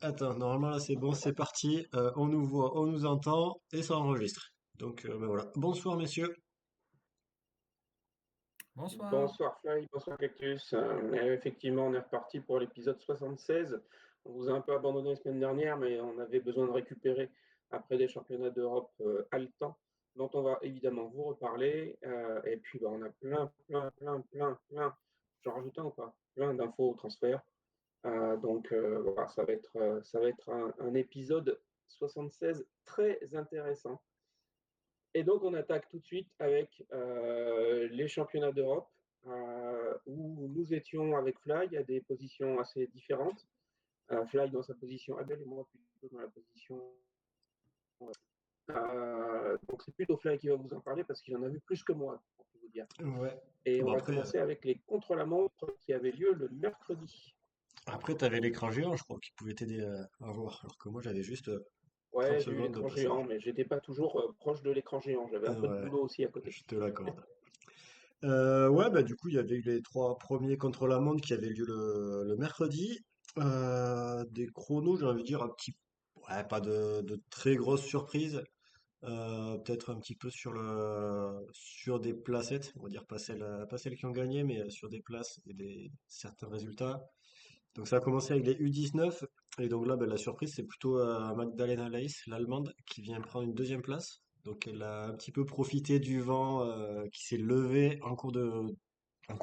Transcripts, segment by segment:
Attends, normalement là c'est bon, c'est parti. On nous voit, on nous entend et ça enregistre. Donc ben voilà. Bonsoir messieurs. Bonsoir. Bonsoir Fly, bonsoir Cactus. Effectivement, on est reparti pour l'épisode 76. On vous a un peu abandonné la semaine dernière, mais on avait besoin de récupérer après des championnats d'Europe haletants, dont on va évidemment vous reparler. Et puis, bah, on a plein, j'en rajoute un ou pas? Plein d'infos au transfert. Donc, voilà, ça va être un épisode 76 très intéressant. Et donc, on attaque tout de suite avec les championnats d'Europe, où nous étions avec Fly à des positions assez différentes. Fly dans sa position Abel et moi plutôt dans la position. Donc, c'est plutôt Fly qui va vous en parler parce qu'il en a vu plus que moi, pour tout vous dire. Ouais. Et on Bon va après, commencer avec les contre-la-montre qui avaient lieu le mercredi. après t'avais l'écran géant, je crois, qui pouvait t'aider à voir. Alors que moi j'avais juste 30 Ouais, j'ai eu secondes de l'écran géant, passage. mais j'étais pas toujours proche de l'écran géant. J'avais un peu de Ouais, boulot aussi à côté. je te l'accorde. Ouais, bah du coup il y avait eu les trois premiers contre-la-montre qui avaient lieu le mercredi. Des chronos, j'ai envie de dire un petit, ouais, pas de très grosses surprises. Peut-être un petit peu sur des placettes, on va dire pas celles qui ont gagné, mais sur des places et certains résultats. Donc ça a commencé avec les U19, et donc là ben, la surprise c'est plutôt Magdalena Leis, l'Allemande, qui vient prendre une deuxième place. Donc elle a un petit peu profité du vent qui s'est levé en cours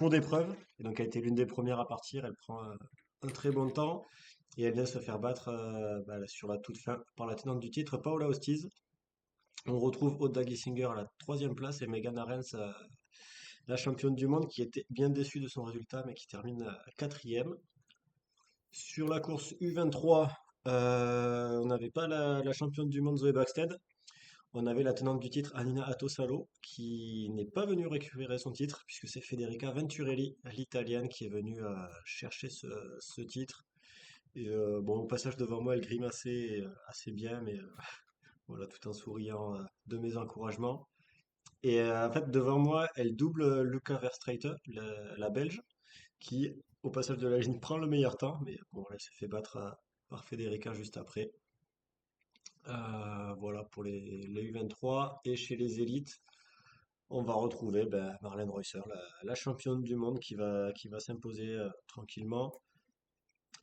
d'épreuve, et donc elle a été l'une des premières à partir. Elle prend un très bon temps, et elle vient se faire battre sur la toute fin par la tenante du titre, Paula Ostiz. On retrouve Aude Gissinger à la troisième place et Megan Arens, la championne du monde, qui était bien déçue de son résultat, mais qui termine quatrième. Sur la course U23, on n'avait pas la championne du monde Zoé Baxted. On avait la tenante du titre Anina Attosalo, qui n'est pas venue récupérer son titre, puisque c'est Federica Venturelli, l'italienne, qui est venue chercher ce titre. Et bon, au passage devant moi, elle grimaçait assez bien, mais voilà, tout en souriant de mes encouragements. Et en fait, devant moi, elle double Luca Verstraete, la Belge, qui, au passage de la ligne, prend le meilleur temps. Mais bon, elle s'est fait battre par Federica juste après. Voilà pour les U23. Et chez les élites, on va retrouver ben, Marlène Reusser, la championne du monde, qui va s'imposer tranquillement.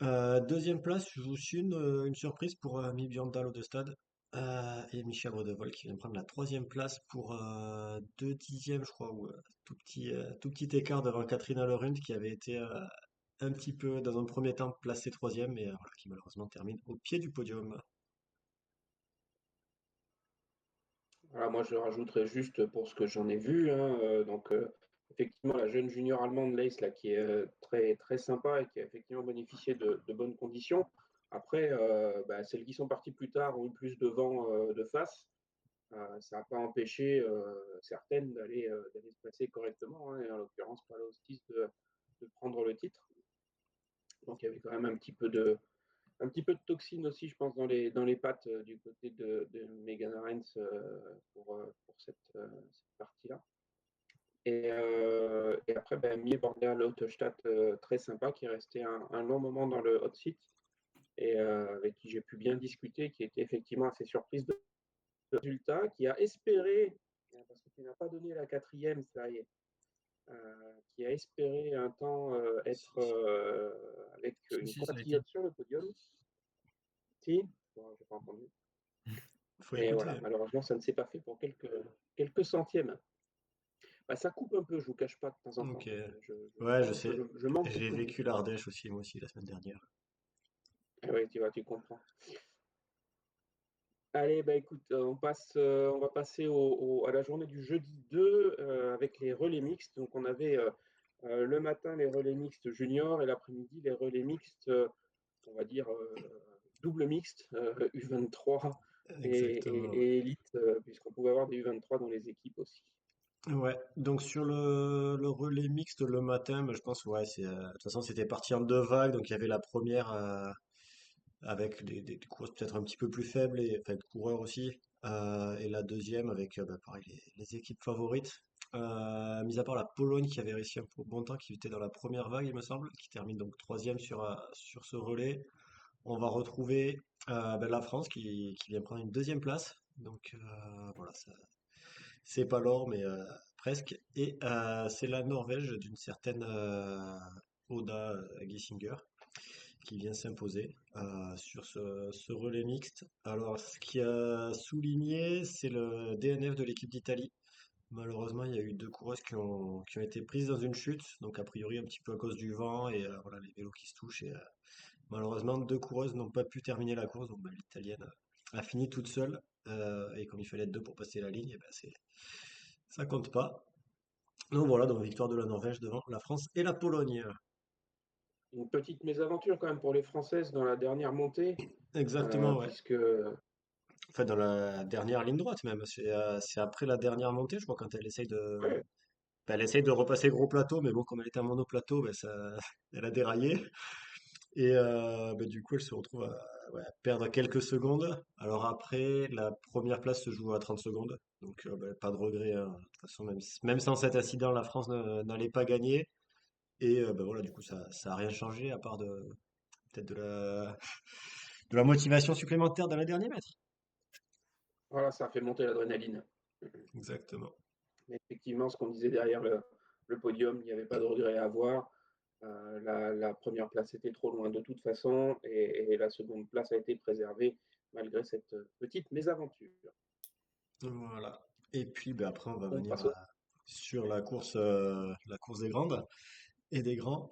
Deuxième place, je vous suis une surprise pour Mi Biondalo de Stade et Michel Rodevol qui vient prendre la troisième place pour 2 dixièmes, je crois, ou tout petit écart devant Katrina Lorund qui avait été un petit peu dans un premier temps placée troisième, mais voilà, qui malheureusement termine au pied du podium. Voilà, moi, je rajouterais juste pour ce que j'en ai vu, hein, effectivement, la jeune junior allemande Lace, là, qui est très, très sympa et qui a effectivement bénéficié de bonnes conditions. Après, bah, celles qui sont parties plus tard ont eu plus de vent de face. Ça n'a pas empêché certaines d'aller se placer correctement, hein, et en l'occurrence, Paolo Hostis de prendre le titre. Donc, il y avait quand même un petit peu de toxine aussi, je pense, dans les pattes du côté de Megan Arens pour cette partie-là. Et après, ben, Mie Border Lauterstadt, très sympa, qui est resté un long moment dans le hot seat et avec qui j'ai pu bien discuter, qui était effectivement assez surprise de résultat, qui a espéré, parce que tu n'as pas donné la quatrième, ça y est, qui a espéré un temps Si, être avec si, une si, ça a été. compatriote sur le podium. Si, bon, j'ai pas entendu. Faut Et écouter, voilà, hein. malheureusement, ça ne s'est pas fait pour quelques centièmes. Bah, ça coupe un peu, je vous cache pas, de temps en Ok. temps. Je Ouais, je sens que sais. je manque J'ai quelques bouts. vécu l'Ardèche aussi, moi aussi, la semaine dernière. Ah ouais, tu vois, tu comprends. Allez, bah écoute, on va passer à la journée du jeudi 2 avec les relais mixtes. Donc on avait le matin les relais mixtes juniors et l'après-midi les relais mixtes, on va dire double mixte, U23 Exactement. et élite, puisqu'on pouvait avoir des U23 dans les équipes aussi. Ouais, donc sur le relais mixte le matin, bah, je pense ouais, de toute façon c'était parti en deux vagues, donc il y avait la première avec des courses peut-être un petit peu plus faibles et enfin de coureurs aussi, et la deuxième avec bah, pareil les équipes favorites. Mis à part la Pologne qui avait réussi un bon temps, qui était dans la première vague il me semble, qui termine donc troisième sur ce relais. on va retrouver la France qui vient prendre une deuxième place. Donc voilà, c'est pas l'or, mais presque. Et c'est la Norvège d'une certaine Oda Giesinger qui vient s'imposer sur ce relais mixte. Alors, ce qui a souligné, c'est le DNF de l'équipe d'Italie. Malheureusement, il y a eu deux coureuses qui ont été prises dans une chute, donc a priori un petit peu à cause du vent et voilà les vélos qui se touchent. Et malheureusement, deux coureuses n'ont pas pu terminer la course, donc l'italienne a fini toute seule. Et comme il fallait être deux pour passer la ligne, et ben ça compte pas. Donc voilà, donc victoire de la Norvège devant la France et la Pologne. Une petite mésaventure quand même pour les Françaises dans la dernière montée, Exactement, ouais. puisque Enfin, dans la dernière ligne droite même. C'est après la dernière montée, je crois, quand elle essaye de, ouais, ben, elle essaye de repasser gros plateau, mais bon, comme elle était en monoplateau, ben, elle a déraillé. Et du coup, elle se retrouve à, ouais, à perdre quelques secondes. Alors après, la première place se joue à 30 secondes. Donc, pas de regret, hein. De toute façon, même sans cet incident, la France n'allait pas gagner. Et voilà, du coup, ça a rien changé à part peut-être de la motivation supplémentaire dans les derniers mètres. voilà, ça a fait monter l'adrénaline. Exactement. Mais effectivement, ce qu'on disait derrière le podium, il n'y avait pas de regret à avoir. La première place était trop loin de toute façon et la seconde place a été préservée malgré cette petite mésaventure. Voilà. Et puis après, on va On venir passe au sur la course des grandes et des grands,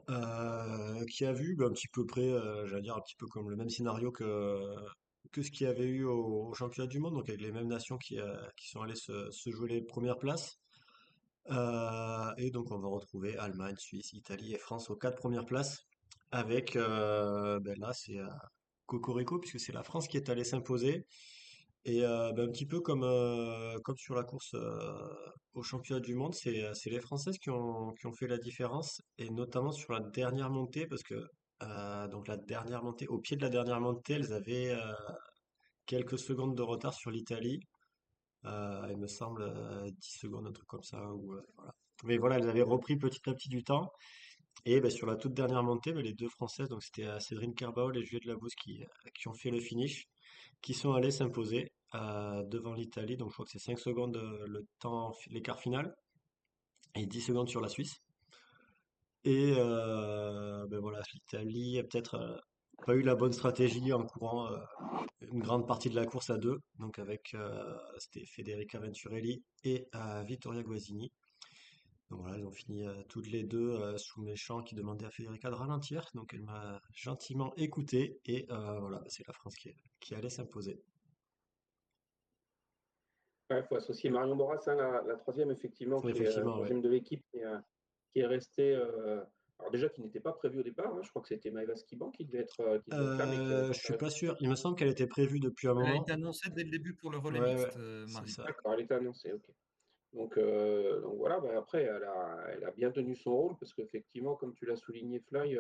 qui a vu un petit peu près, j'allais dire un petit peu comme le même scénario que ce qu'il y avait eu au championnat du monde, donc avec les mêmes nations qui sont allées se jouer les premières places. Et donc on va retrouver Allemagne, Suisse, Italie et France aux quatre premières places. Avec là c'est Cocorico puisque c'est la France qui est allée s'imposer. Et un petit peu comme sur la course au championnat du monde, c'est les Françaises qui ont fait la différence, et notamment sur la dernière montée, parce que donc la dernière montée, au pied de la dernière montée, elles avaient quelques secondes de retard sur l'Italie, il me semble 10 secondes, un truc comme ça, ou, voilà. Mais voilà, elles avaient repris petit à petit du temps, et sur la toute dernière montée, les deux Françaises, donc c'était Cédrine Kerbaol et Juliette Labous qui ont fait le finish qui sont allés s'imposer devant l'Italie. Donc je crois que c'est 5 secondes le temps, l'écart final, et 10 secondes sur la Suisse. Et voilà, l'Italie a peut-être pas eu la bonne stratégie en courant une grande partie de la course à deux, donc avec c'était Federica Venturelli et Vittoria Guasini. Donc voilà, ils ont fini toutes les deux sous mes chants qui demandaient à Federica de ralentir. Donc elle m'a gentiment écouté et voilà, c'est la France qui allait s'imposer. il faut associer Marion Bourassa, la troisième, effectivement, qui est Effectivement, ouais. troisième de l'équipe, qui est restée. Alors, déjà, qui n'était pas prévue au départ, hein. Je crois que c'était Maëva Skiban qui devait être là, mais qui avait Je suis préféré. pas sûr. Il me semble qu'elle était prévue depuis un Elle a moment. été annoncée dès le début pour le relais Ouais, ouais, mixte, c'est Marie. ça. D'accord, elle était annoncée, ok. Donc voilà, après, elle a bien tenu son rôle, parce qu'effectivement, comme tu l'as souligné, Fly,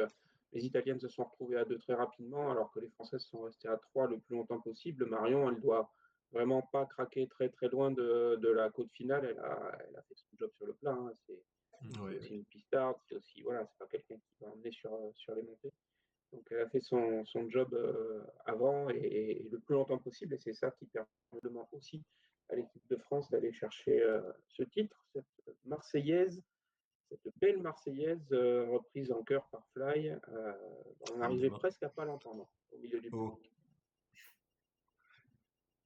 les Italiennes se sont retrouvées à deux très rapidement, alors que les Françaises sont restées à trois le plus longtemps possible. Marion, elle doit vraiment pas craquer très très loin de la côte finale. Elle a fait son job sur le plat, hein. C'est Ouais, aussi ouais. une pistarde, c'est aussi, voilà, c'est pas quelqu'un qui va emmener sur les montées. Donc elle a fait son job avant et le plus longtemps possible, et c'est ça qui permet aussi à l'équipe de France d'aller chercher ce titre, cette Marseillaise, cette belle Marseillaise reprise en chœur par Fly. On arrivait Évidemment. presque à pas l'entendre au milieu du Oh. public.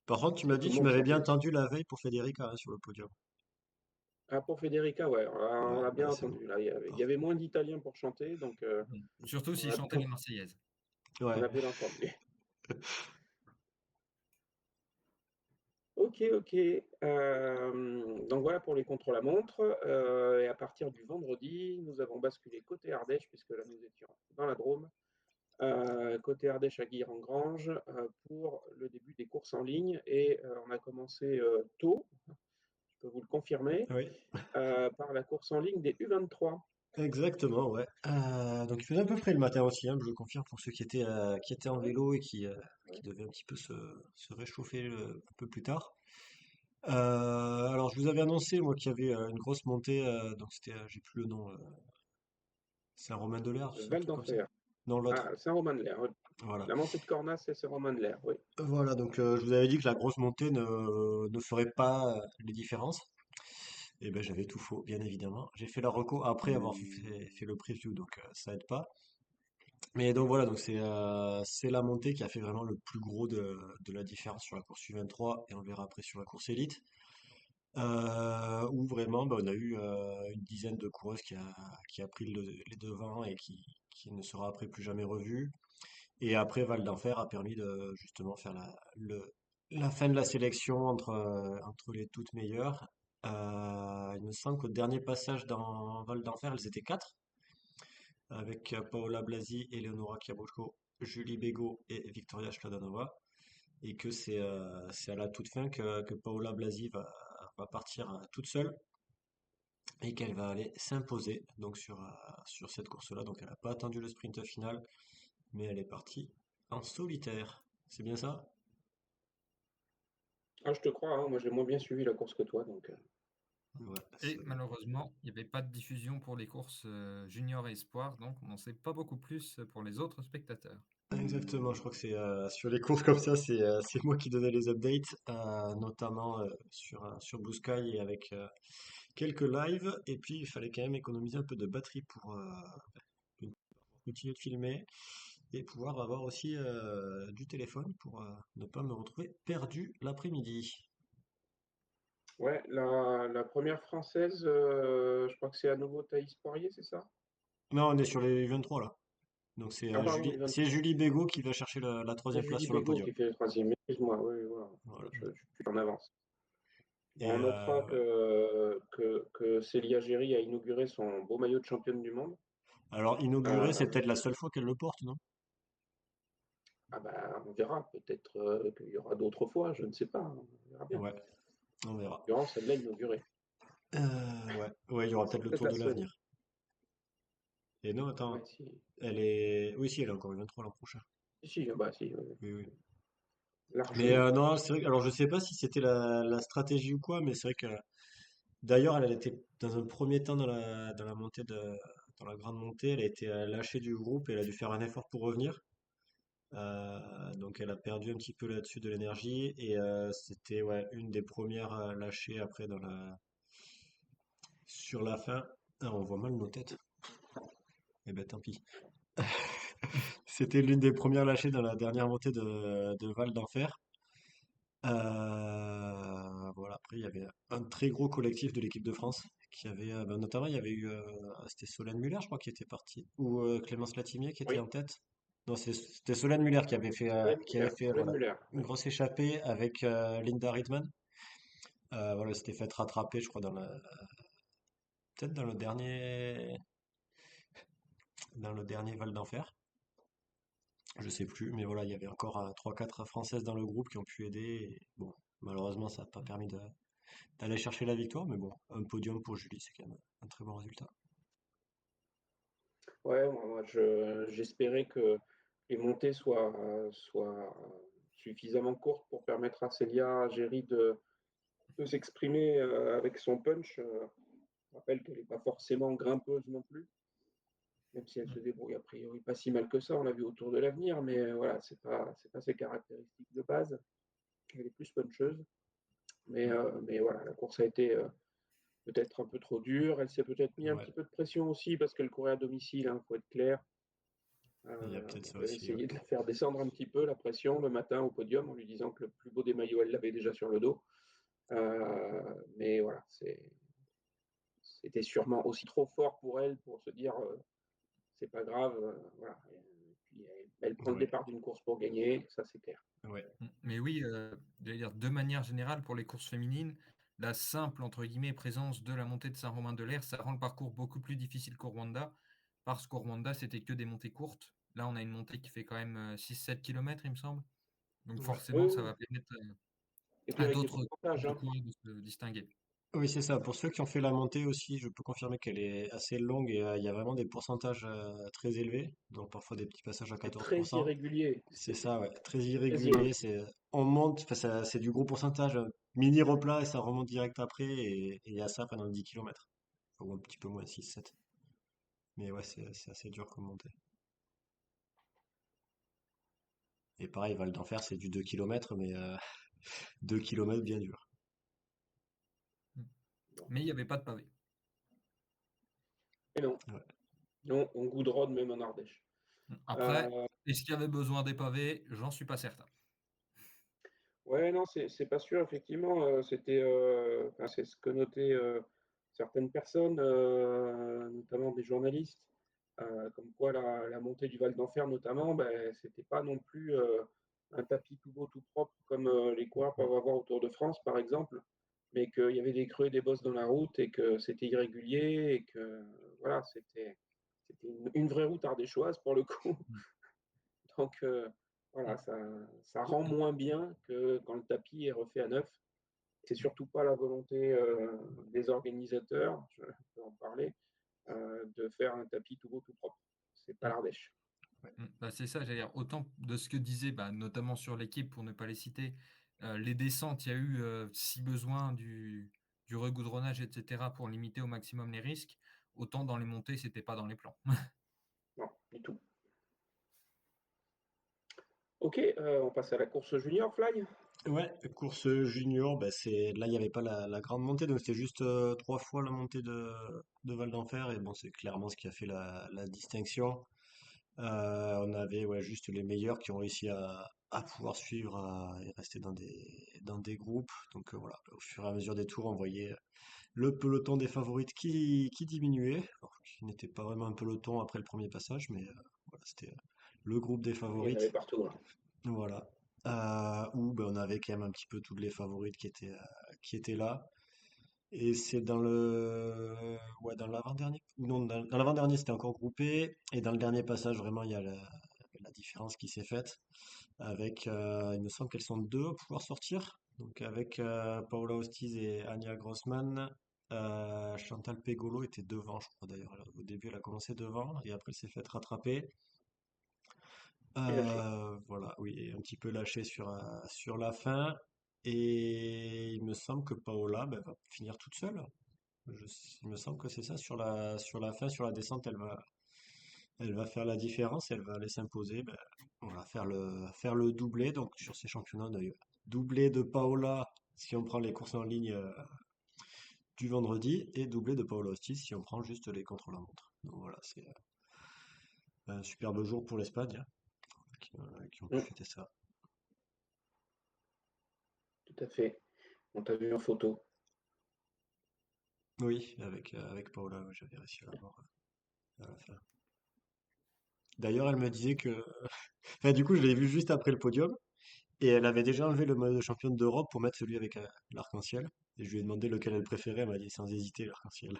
Par contre, tu m'as Et dit tout que le tu monde m'avais bien chantait aussi. entendu la veille pour Federica hein, sur le podium. Ah, pour Federica, ouais, on Ouais, l'a bah bien là c'est bon. entendu. Là, il y avait Parfait. moins d'Italiens pour chanter, donc Surtout on s'il a chantait bien, la Marseillaise. on Ouais. a bien entendu. Ok, ok. Donc voilà pour les contre-la-montre. Et à partir du vendredi, nous avons basculé côté Ardèche, puisque là nous étions dans la Drôme. Côté Ardèche à Guilherand-Granges pour le début des courses en ligne. Et on a commencé tôt, je peux vous le confirmer, Oui, par la course en ligne des U23. exactement, ouais. Donc il faisait à peu près le matin aussi, hein, je le confirme pour ceux qui étaient en Ouais, vélo et qui, ouais. qui devaient un petit peu se réchauffer un peu plus tard. Alors je vous avais annoncé moi qu'il y avait une grosse montée, donc c'était, j'ai plus le nom, Saint-Romain-de-L'Air, c'est un Val truc comme ça? d'Enfer. Non, l'autre. Ah, Saint-Romain-de-l'Air. Ouais. Voilà. La montée de Cornas, c'est Romain de l'air, oui. Voilà, donc je vous avais dit que la grosse montée ne ferait pas les différences. Et ben j'avais tout faux, bien évidemment. J'ai fait la reco après avoir fait le preview, donc ça aide pas. Mais donc voilà, donc c'est la montée qui a fait vraiment le plus gros de la différence sur la course U23 et on verra après sur la course élite. Où vraiment bah, on a eu une dizaine de coureuses qui a pris les devants et qui ne sera après plus jamais revue. Et après, Val d'Enfer a permis de justement faire la fin de la sélection entre les toutes meilleures. Il me semble qu'au dernier passage dans Val d'Enfer, elles étaient quatre, avec Paola Blasi, Eleonora Chiabocco, Julie Bégaud et Victoria Shkladanova. Et que c'est à la toute fin que Paola Blasi va partir toute seule et qu'elle va aller s'imposer donc sur cette course-là. Donc elle n'a pas attendu le sprint final, mais elle est partie en solitaire. C'est bien ça? Ah, je te crois, hein, moi j'ai moins bien suivi la course que toi, donc. Ouais, Et malheureusement, il n'y avait pas de diffusion pour les courses junior et espoir, donc on n'en sait pas beaucoup plus pour les autres spectateurs. exactement. Je crois que c'est sur les courses comme ça, c'est moi qui donnais les updates, notamment sur Blue Sky et avec quelques lives. Et puis il fallait quand même économiser un peu de batterie pour continuer de filmer et pouvoir avoir aussi du téléphone pour ne pas me retrouver perdu l'après-midi. Ouais, la première française, je crois que c'est à nouveau Thaïs Poirier, c'est ça? Non, on est sur les 23 là. Donc Ah pardon, il C'est Julie Bégaud qui va chercher la c'est troisième place Julie sur le Bégaud podium. qui fait le troisième. Excuse-moi, oui, oui, voilà. Voilà. Je suis en avance. Bon, Et on notera ouais. que Célia Géry a inauguré son beau maillot de championne du monde. Alors inauguré, c'est Euh, peut-être la seule fois qu'elle le porte, non? ah bah, on verra. Peut-être qu'il y aura d'autres fois, je ne sais pas, hein. On verra bien. En Ouais, on verra. l'occurrence, elle l'a inauguré. Ouais, ouais, il y aura C'est peut-être le peut-être Tour la de seule. l'avenir. Et non, Ouais, attends, si. elle est. Oui, si, elle est encore le 23 l'an prochain. Si, bah si, Oui, oui. Mais largement. non, c'est vrai alors je sais pas si c'était la stratégie ou quoi, mais c'est vrai que d'ailleurs, elle était dans un premier temps dans la montée dans la grande montée, elle a été lâchée du groupe et elle a dû faire un effort pour revenir. Donc elle a perdu un petit peu là-dessus de l'énergie et c'était ouais, une des premières lâchées après sur la fin. Ah, on voit mal nos têtes. Eh ben tant pis. C'était l'une des premières lâchées dans la dernière montée de Val d'Enfer. Voilà, après il y avait un très gros collectif de l'équipe de France qui avait ben, notamment il y avait eu c'était Solène Muller je crois qui était partie ou Clémence Latimier qui était Oui, en tête. Non, c'était Solène Muller qui avait fait Solène voilà Muller. une Oui. grosse échappée avec Linda Ridman. Voilà, elle s'était fait rattraper je crois peut-être dans le dernier Val d'Enfer. Je sais plus, mais voilà, il y avait encore 3-4 Françaises dans le groupe qui ont pu aider. Et bon, malheureusement, ça n'a pas permis d'aller chercher la victoire, mais bon, un podium pour Julie, c'est quand même un très bon résultat. Ouais, j'espérais que les montées soient suffisamment courtes pour permettre à Célia Géry de s'exprimer avec son punch. Je rappelle qu'elle n'est pas forcément grimpeuse non plus, même si elle se débrouille a priori pas si mal que ça, on l'a vu au Tour de l'Avenir, mais voilà, c'est pas ses caractéristiques de base. Elle est plus puncheuse. Mais voilà, la course a été peut-être un peu trop dure. Elle s'est peut-être mis un Ouais, petit peu de pression aussi parce qu'elle courait à domicile, il faut être clair. il y a peut-être ça Elle a aussi, ouais. essayé de la faire descendre un petit peu la pression le matin au podium en lui disant que le plus beau des maillots, elle l'avait déjà sur le dos. Mais voilà, c'était sûrement aussi trop fort pour elle pour se dire c'est pas grave. Voilà. Et puis elle prend le Ouais, départ d'une course pour gagner, ça c'est clair. ouais, Mais oui, j'allais dire, de manière générale, pour les courses féminines, la simple, entre guillemets, présence de la montée de Saint-Romain-de-l'Air, ça rend le parcours beaucoup plus difficile qu'au Rwanda, parce qu'au Rwanda, c'était que des montées courtes. Là, on a une montée qui fait quand même 6-7 km, il me semble. Donc ouais. Oui, forcément, ça oui. va permettre Et puis à avec des d'autres pourcentages, types de hein. coureurs de se distinguer. Oui, c'est ça. Pour ceux qui ont fait la montée aussi, je peux confirmer qu'elle est assez longue et il y a vraiment des pourcentages très élevés, donc parfois des petits passages à C'est très 14%. irrégulier. C'est ça, ouais, très Très irrégulier. irrégulier. On monte, enfin, c'est du gros pourcentage, mini replat et ça remonte direct après et il y a ça pendant 10 kilomètres. Ou un petit peu moins, 6-7. Mais ouais, c'est assez dur comme montée. Et pareil, Val d'Enfer, c'est du 2 kilomètres, mais 2 kilomètres bien dur. Mais il n'y avait pas de pavé. Et non, Ouais. non, on goudronne même en Ardèche. Après, est-ce qu'il y avait besoin des pavés? J'en suis pas certain. Ouais, non, c'est pas sûr, effectivement. Enfin, c'est ce que notaient certaines personnes, notamment des journalistes, comme quoi la montée du Val d'Enfer, notamment, ben, c'était pas non plus un tapis tout beau, tout propre, comme les coureurs peuvent avoir au Tour de France, par exemple, mais qu'il y avait des creux et des bosses dans la route et que c'était irrégulier et que voilà, c'était une vraie route ardéchoise pour le coup. Donc voilà, ça rend moins bien que quand le tapis est refait à neuf. C'est surtout pas la volonté des organisateurs, je peux en parler, de faire un tapis tout beau, tout propre. C'est pas l'Ardèche. Bah, c'est ça, j'allais dire, autant de ce que disait, bah, notamment sur l'équipe, pour ne pas les citer, les descentes, il y a eu, si besoin, du regoudronnage, etc., pour limiter au maximum les risques, autant dans les montées, c'était pas dans les plans. Non, du tout. Ok, on passe à la course junior, Fly. Ouais, course junior, bah là il n'y avait pas la grande montée, donc c'était juste 3 fois la montée de Val d'Enfer, et bon, c'est clairement ce qui a fait la distinction. On avait ouais, juste les meilleurs qui ont réussi à pouvoir suivre et rester dans des groupes. Donc voilà, au fur et à mesure des tours, on voyait le peloton des favorites qui diminuait, alors qui n'était pas vraiment un peloton après le premier passage, mais voilà, c'était le groupe des Il y en avait favorites. partout, hein. Voilà. Où ben, on avait quand même un petit peu toutes les favorites qui étaient là. Et c'est ouais, dans l'avant-dernier, ou non, dans l'avant-dernier, c'était encore groupé. Et dans le dernier passage, vraiment, il y a la différence qui s'est faite. Avec, il me semble qu'elles sont deux à pouvoir sortir. Donc, avec Paola Ostiz et Anya Grossman. Chantal Pegolo était devant, je crois d'ailleurs. Au début, elle a commencé devant et après, elle s'est faite rattraper. Et lâché. Voilà, oui, un petit peu lâché sur la fin. Et il me semble que Paola ben, va finir toute seule. Il me semble que c'est ça, sur la fin, sur la descente, elle va faire la différence, elle va aller s'imposer. Ben, on va faire le doublé, donc sur ces championnats, on a eu doublé de Paola si on prend les courses en ligne du vendredi, et doublé de Paola Osti si on prend juste les contre-la-montre. Donc voilà, c'est un superbe jour pour l'Espagne, hein, qui ont pu Mm, fêter ça. tout à fait. On t'a vu en photo. Oui, avec Paola, ouais, j'avais réussi à la voir à la fin. D'ailleurs, elle me disait que. Enfin, du coup, je l'ai vue juste après le podium. Et elle avait déjà enlevé le maillot de championne d'Europe pour mettre celui avec l'arc-en-ciel. Et je lui ai demandé lequel elle préférait. Elle m'a dit sans hésiter l'arc-en-ciel.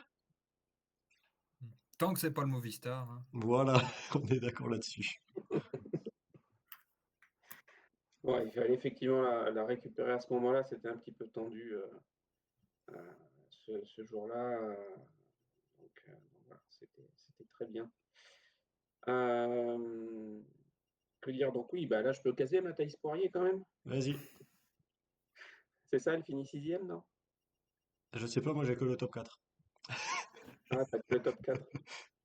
Tant que c'est pas le Movistar, hein. Voilà, on est d'accord là-dessus. Ouais, il fallait effectivement la récupérer à ce moment-là. C'était un petit peu tendu ce jour-là. Donc voilà, c'était très bien. Euh, que dire? Donc oui, bah là, je peux caser ma Thaïs Poirier quand même. Vas-y. C'est ça, elle finit sixième, non? Je sais pas, moi j'ai que le top 4. Ah, t'as que le top 4.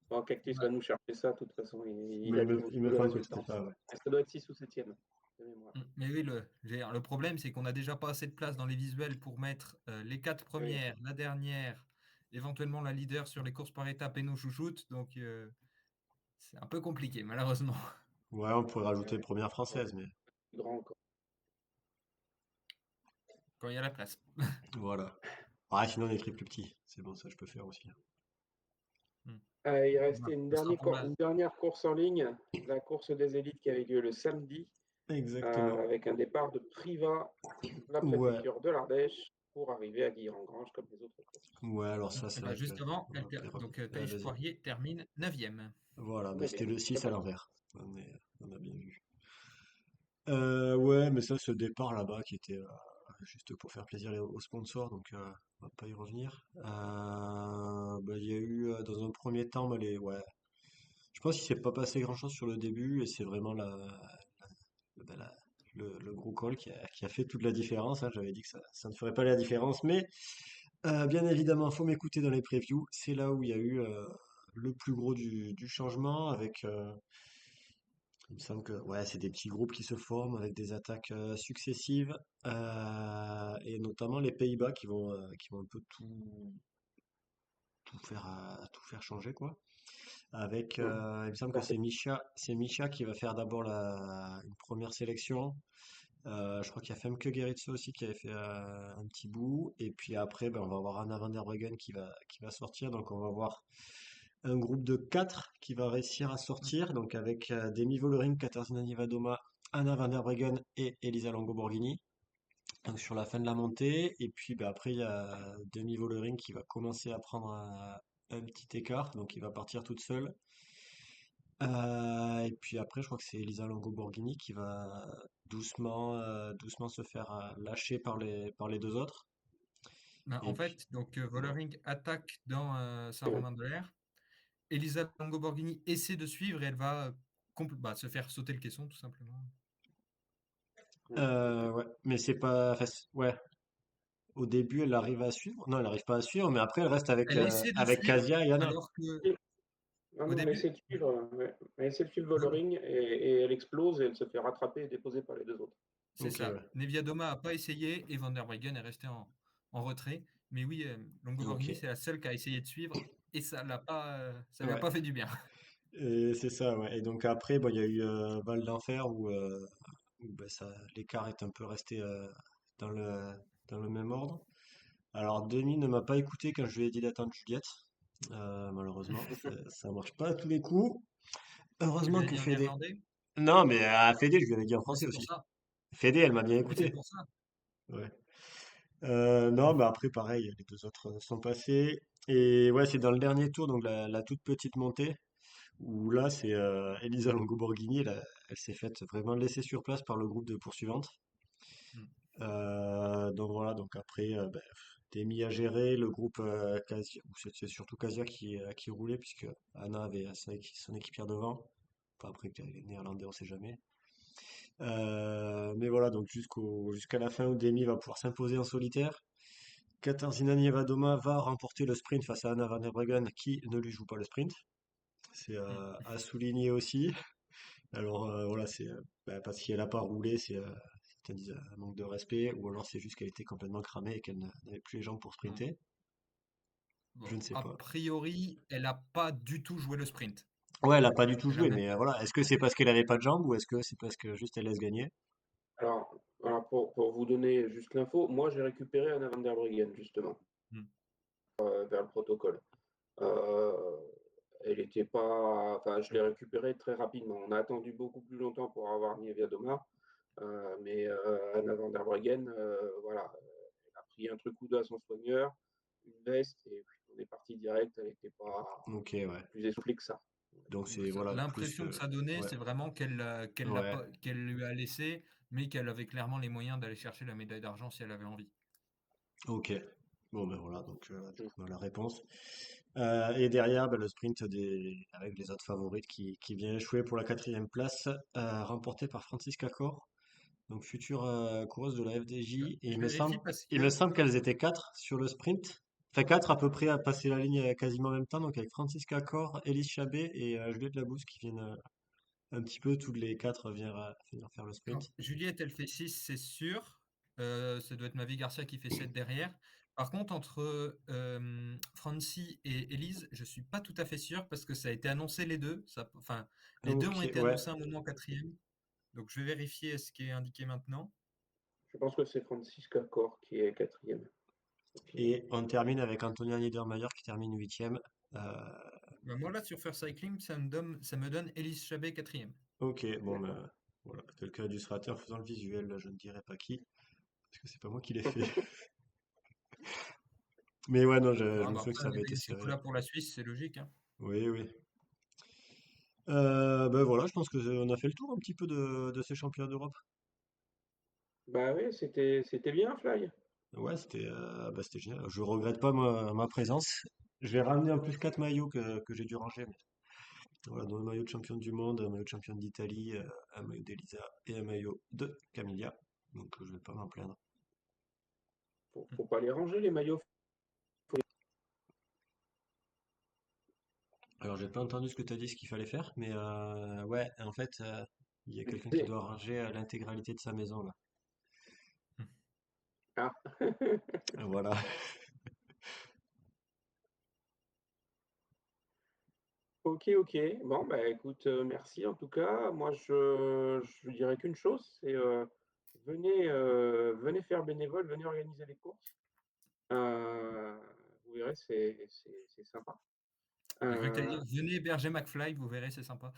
Bon, Cactus Ouais. va nous chercher ça, de toute façon, il Mais a il tous me, il tous me les semble que résultats c'était en ça, tête. ouais. Mais ça doit être 6 ou septième de mémoire. Mais oui, je veux dire, le problème, c'est qu'on n'a déjà pas assez de place dans les visuels pour mettre les 4 Oui, premières, la dernière, éventuellement la leader sur les courses par étapes et nos chouchoutes. Donc, c'est un peu compliqué, malheureusement. Ouais, on pourrait ouais, rajouter ouais. première Ouais, française, mais plus grand encore. Quand il y a la place. voilà. Ah, sinon on écrit plus petit. C'est bon, ça je peux faire aussi. Hmm. Il Voilà. restait Ce sera pour une dernière course en ligne, la course des élites qui avait lieu le samedi, Exactement. avec un départ de Privas, la Ouais. préfecture de l'Ardèche, pour arriver à Guilherand-Granges comme les autres courses. Ouais, alors ça, c'est Bah, vrai que. juste avant, On va peut-être revenir. donc Ouais, Thaïs vas-y. Poirier termine 9e. Voilà, bah, c'était 9e, le très 6 à bien. l'envers. On a bien vu. Ouais, mais ça, ce départ là-bas qui était juste pour faire plaisir aux sponsors, donc on va pas y revenir. Bah, il y a eu dans un premier temps, bah, ouais, je pense qu'il s'est pas passé grand-chose sur le début et c'est vraiment bah, le gros call qui a fait toute la différence, hein. J'avais dit que ça ne ferait pas la différence, mais bien évidemment, faut m'écouter dans les previews. C'est là où il y a eu le plus gros du changement avec Il me semble que ouais, c'est des petits groupes qui se forment avec des attaques successives et notamment les Pays-Bas qui vont un peu tout faire changer quoi. Avec, Mm. il me semble que Alors, c'est Misha qui va faire d'abord une première sélection. Je crois qu'il y a Femke Gerritsen aussi qui avait fait un petit bout. Et puis après, ben, on va avoir Anna van der Breggen qui va sortir. Donc on va avoir un groupe de 4 qui va réussir à sortir. Donc avec Demi Vollering, Katarzyna Niewedoma, Anna van der Breggen et Elisa Longo Borghini. Donc sur la fin de la montée. Et puis ben, après, il y a Demi Vollering qui va commencer à prendre un petit écart. Donc il va partir toute seule. Et puis après, je crois que c'est Elisa Longo Borghini qui va doucement se faire lâcher par les deux autres. Ben, en Et puis, fait, donc ouais. Vollering attaque dans oui. Saint-Romain-de-l'Air. Elisa Longo-Borghini essaie de suivre et elle va se faire sauter le caisson, tout simplement. Mm. Ouais, mais c'est pas, enfin, ouais. Au début, elle arrive à suivre. Non, elle n'arrive pas à suivre, mais après, elle reste Elle essaie de avec suivre, Kasia et Anna. alors que Oui. Non, au non, elle essaie début, de suivre, ouais. Elle essaie de suivre oui, Vollering et elle explose et elle se fait rattraper et déposer par les deux autres. c'est Ok, ça. ouais. Neviadoma n'a pas essayé et Van der Breggen est resté en retrait. Mais oui, Ok. Longo-Borghini, c'est la seule qui a essayé de suivre et ça lui a Ouais. pas fait du bien. Et c'est ça, ouais. Et donc après, bon, il y a eu Val d'Enfer où ben, l'écart est un peu resté dans dans le même ordre. Alors, Denis ne m'a pas écouté quand je lui ai dit d'attendre Juliette. Malheureusement, ça marche pas à tous les coups. Tu lui Heureusement as que dit en Fédé. néerlandais, Non, mais à Fédé, je lui avais dit en mais français c'est pour aussi. ça. Fédé, elle m'a bien Mais c'est écouté. pour ça. Ouais. Non, mais après, pareil, les deux autres sont passés. Et ouais, c'est dans le dernier tour, donc la toute petite montée, où là, c'est Elisa Longo-Borghini, elle s'est faite vraiment laisser sur place par le groupe de poursuivantes. Mm. Donc voilà, donc après, ben, t'es mis à gérer le groupe Casia, ou c'est surtout Casia qui roulait, puisque Anna avait son équipière devant. Enfin, après, que les Néerlandais, on sait jamais. Mais voilà, donc jusqu'à la fin où Demi va pouvoir s'imposer en solitaire. Katarzyna Niewedoma va remporter le sprint face à Anna van der Breggen, qui ne lui joue pas le sprint. C'est Mm. à souligner aussi. Alors voilà, c'est bah, parce qu'elle n'a pas roulé, certains disent un manque de respect, ou alors c'est juste qu'elle était complètement cramée et qu'elle n'avait plus les jambes pour Mm. sprinter. Je Bon, ne sais a pas. priori, elle n'a pas du tout joué le sprint. Ouais, elle a pas du tout Elle a joué, même mais voilà, est-ce que c'est parce qu'elle avait pas de jambes ou est-ce que c'est parce que juste elle laisse gagner? Alors pour vous donner juste l'info, moi j'ai récupéré Anna van der Breggen justement Mm. vers le protocole. Euh, Elle était pas, enfin je l'ai récupérée très rapidement. On a attendu beaucoup plus longtemps pour avoir Niewiadoma, mais Anna van der Breggen, voilà, elle a pris un truc ou deux à son soigneur, une veste et puis on est parti direct. Elle n'était pas Ok, ouais. plus essoufflée que ça. Donc c'est voilà plus L'impression que ça donnait, ouais, c'est vraiment ouais, qu'elle lui a laissé, mais qu'elle avait clairement les moyens d'aller chercher la médaille d'argent si elle avait envie. ok. Bon ben voilà, donc du Mm. coup on a la réponse. Et derrière, ben, le sprint avec les autres favorites qui vient échouer pour la quatrième place, remporté par Francisca Cor, donc future coureuse de la FDJ. Et Je vérifie parce il me que semble qu'elles étaient quatre sur le sprint. Enfin, quatre à peu près à passer la ligne quasiment en même temps, donc avec Francisca Cor, Elise Chabet et Juliette Labousse qui viennent un petit peu, toutes les quatre venir faire le sprint. alors, Juliette, elle fait 6, c'est sûr. Ça doit être Mavi Garcia qui fait 7 derrière. Par contre, entre Francie et Elise, je suis pas tout à fait sûr parce que ça a été annoncé les deux. Enfin, les deux ont Ok, été ouais. annoncés à un moment quatrième. Donc, je vais vérifier ce qui est indiqué maintenant. Je pense que c'est Francisca Cor qui est quatrième. Et on termine avec Antonia Niedermayer qui termine huitième. Euh, Ben, moi, là, sur First Cycling, ça me donne Elise Chabet quatrième. ok, bon, D'accord. ben, voilà. Quelqu'un a dû se rater en faisant le visuel, là, je ne dirai pas qui, parce que c'est pas moi qui l'ai fait. Mais ouais, non, je Ah, me bah, souviens que après, ça un avait été médaille serré. chocolat pour la Suisse, c'est logique, hein. Oui, oui. Ben voilà, je pense que on a fait le tour un petit peu de ces championnats d'Europe. Bah oui, c'était bien, Fly. Ouais, c'était génial. Je regrette pas ma présence. Je vais ramener en plus quatre maillots que j'ai dû ranger. Mais voilà, dont un maillot de champion du monde, un maillot de champion d'Italie, un maillot d'Elisa et un maillot de Camilla. Donc je vais pas m'en plaindre. Faut pas les ranger, les maillots. Alors, j'ai pas entendu ce que tu as dit, ce qu'il fallait faire, mais ouais, en fait, il y a Je quelqu'un qui disais, doit ranger l'intégralité de sa maison, là. ah, Voilà. ok, ok. Bon, bah écoute, merci en tout cas. Moi, je dirais qu'une chose, c'est venez faire bénévole, venez organiser les courses. Euh, vous verrez, c'est sympa. J'ai cru que tu allais Euh, dire venez héberger McFly, vous verrez, c'est sympa.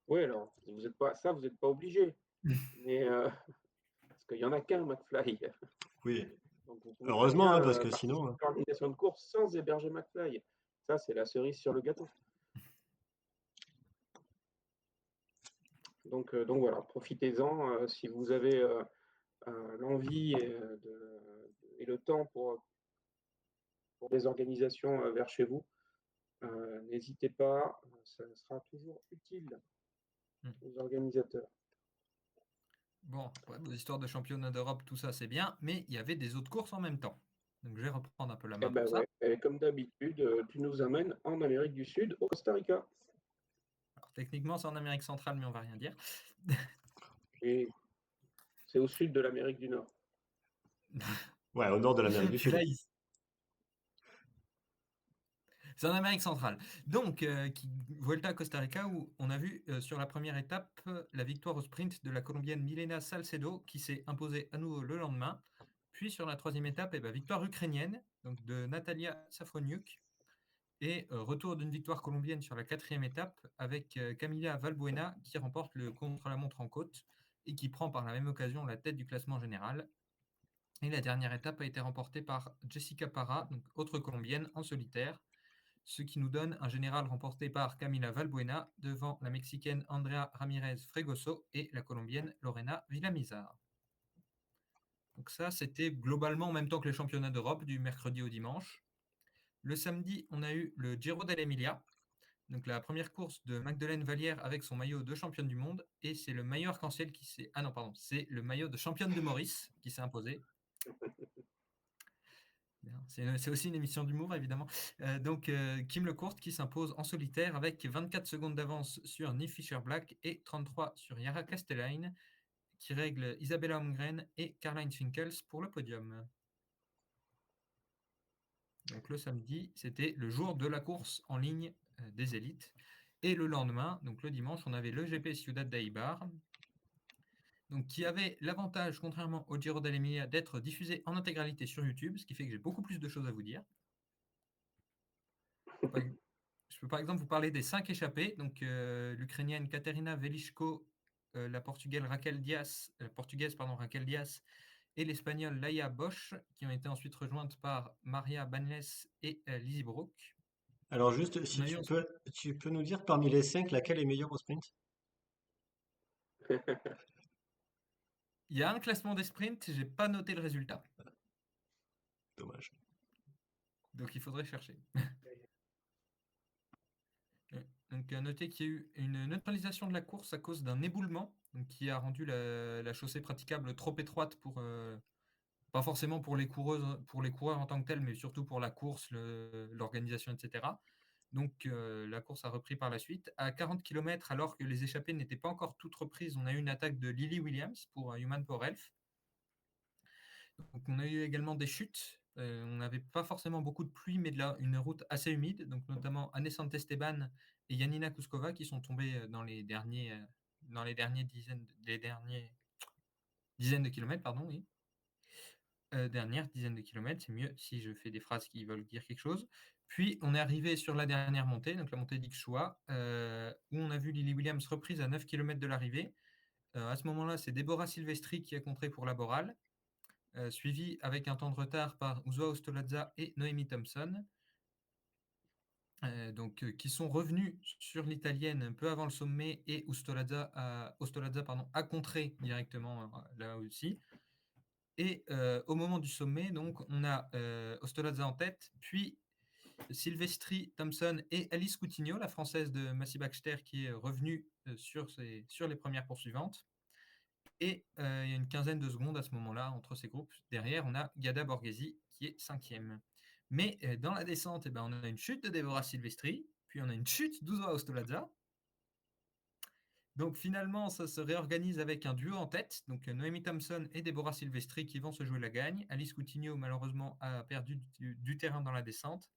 oui, alors, vous n'êtes pas obligé, mais parce qu'il y en a qu'un McFly. Oui. Donc, vous pouvez très Heureusement, bien hein, parce que sinon, participer à l'organisation de courses sans héberger McFly. Ça, c'est la cerise sur le gâteau. Donc voilà, profitez-en si vous avez l'envie et le temps pour des organisations vers chez vous. N'hésitez pas, ça sera toujours utile Hmm. aux organisateurs. Bon, ouais, vos histoires de championnat d'Europe, tout ça, c'est bien, mais il y avait des autres courses en même temps. Donc je vais reprendre un peu la Et main ben pour ouais, ça. et comme d'habitude, tu nous amènes en Amérique du Sud, au Costa Rica. Alors, techniquement, c'est en Amérique centrale, mais on va rien dire. Et c'est au sud de l'Amérique du Nord. ouais, au nord de l'Amérique du C'est Sud. là, c'est en Amérique centrale. Donc, Vuelta à Costa Rica, où on a vu sur la première étape la victoire au sprint de la Colombienne Milena Salcedo, qui s'est imposée à nouveau le lendemain. Puis sur la troisième étape, victoire ukrainienne, donc de Natalia Safroniuk. Et retour d'une victoire colombienne sur la quatrième étape avec Camila Valbuena qui remporte le contre-la-montre en côte et qui prend par la même occasion la tête du classement général. Et la dernière étape a été remportée par Jessica Parra, donc autre colombienne, en solitaire, ce qui nous donne un général remporté par Camila Valbuena devant la mexicaine Andrea Ramirez Fregoso et la colombienne Lorena Villamizar. Donc ça, c'était globalement en même temps que les championnats d'Europe du mercredi au dimanche. Le samedi, on a eu le Giro dell'Emilia, donc la première course de Magdeleine Vallière avec son maillot de championne du monde, et c'est le maillot arc-en-ciel qui s'est... Ah non, pardon, c'est le maillot de championne de Maurice qui s'est imposé. C'est aussi une émission d'humour, évidemment. Kim Lecourt qui s'impose en solitaire avec 24 secondes d'avance sur Nick Fischer-Black et 33 sur Yara Castellain, qui règle Isabella Holmgren et Caroline Finkels pour le podium. Donc le samedi, c'était le jour de la course en ligne des élites. Et le lendemain, donc le dimanche, on avait le GP Ciudad d'Eibar, donc qui avait l'avantage, contrairement au Giro dell'Emilia, d'être diffusé en intégralité sur YouTube, ce qui fait que j'ai beaucoup plus de choses à vous dire. Je peux par exemple vous parler des 5 échappés, donc l'Ukrainienne Katerina Velichko, la Portugaise Raquel Diaz et l'Espagnole Laia Bosch, qui ont été ensuite rejointes par Maria Banles et Lizzie Brook. Alors juste, On si a eu tu peux nous dire parmi les cinq laquelle est meilleure au sprint? Il y a un classement des sprints, j'ai pas noté le résultat, Dommage. donc il faudrait chercher. Donc à noter qu'il y a eu une neutralisation de la course à cause d'un éboulement, donc, qui a rendu la chaussée praticable trop étroite pour pas forcément pour les coureurs en tant que tels, mais surtout pour la course, l'organisation, etc. Donc la course a repris par la suite. À 40 km, alors que les échappées n'étaient pas encore toutes reprises, on a eu une attaque de Lily Williams pour Human Power Health. Donc on a eu également des chutes. On n'avait pas forcément beaucoup de pluie, mais une route assez humide, donc notamment Anne Esteban et Janina Kuskova qui sont tombées dans les dernières dizaines de kilomètres, pardon, oui. Dernière dizaine de kilomètres, c'est mieux si je fais des phrases qui veulent dire quelque chose. Puis on est arrivé sur la dernière montée, donc la montée d'Ixchoua, où on a vu Lily Williams reprise à 9 km de l'arrivée. À ce moment-là, c'est Deborah Silvestri qui a contré pour Laboral, suivi avec un temps de retard par Uzwa Ostolazza et Noémie Thompson, qui sont revenus sur l'italienne peu avant le sommet, et Ostolazza a contré directement là aussi. Et au moment du sommet, donc, on a Ostolazza en tête, puis Silvestri, Thompson et Alice Coutinho, la française de Massy Baxter, qui est revenue sur les premières poursuivantes. Et il y a une quinzaine de secondes à ce moment-là entre ces groupes. Derrière, on a Gada Borghesi qui est 5e. Mais dans la descente, on a une chute de Deborah Silvestri, Puis on a une chute d'Uzo Ostolaza. Donc finalement, ça se réorganise avec un duo en tête. Donc Noémie Thompson et Deborah Silvestri qui vont se jouer la gagne. Alice Coutinho, malheureusement, a perdu du terrain dans la descente.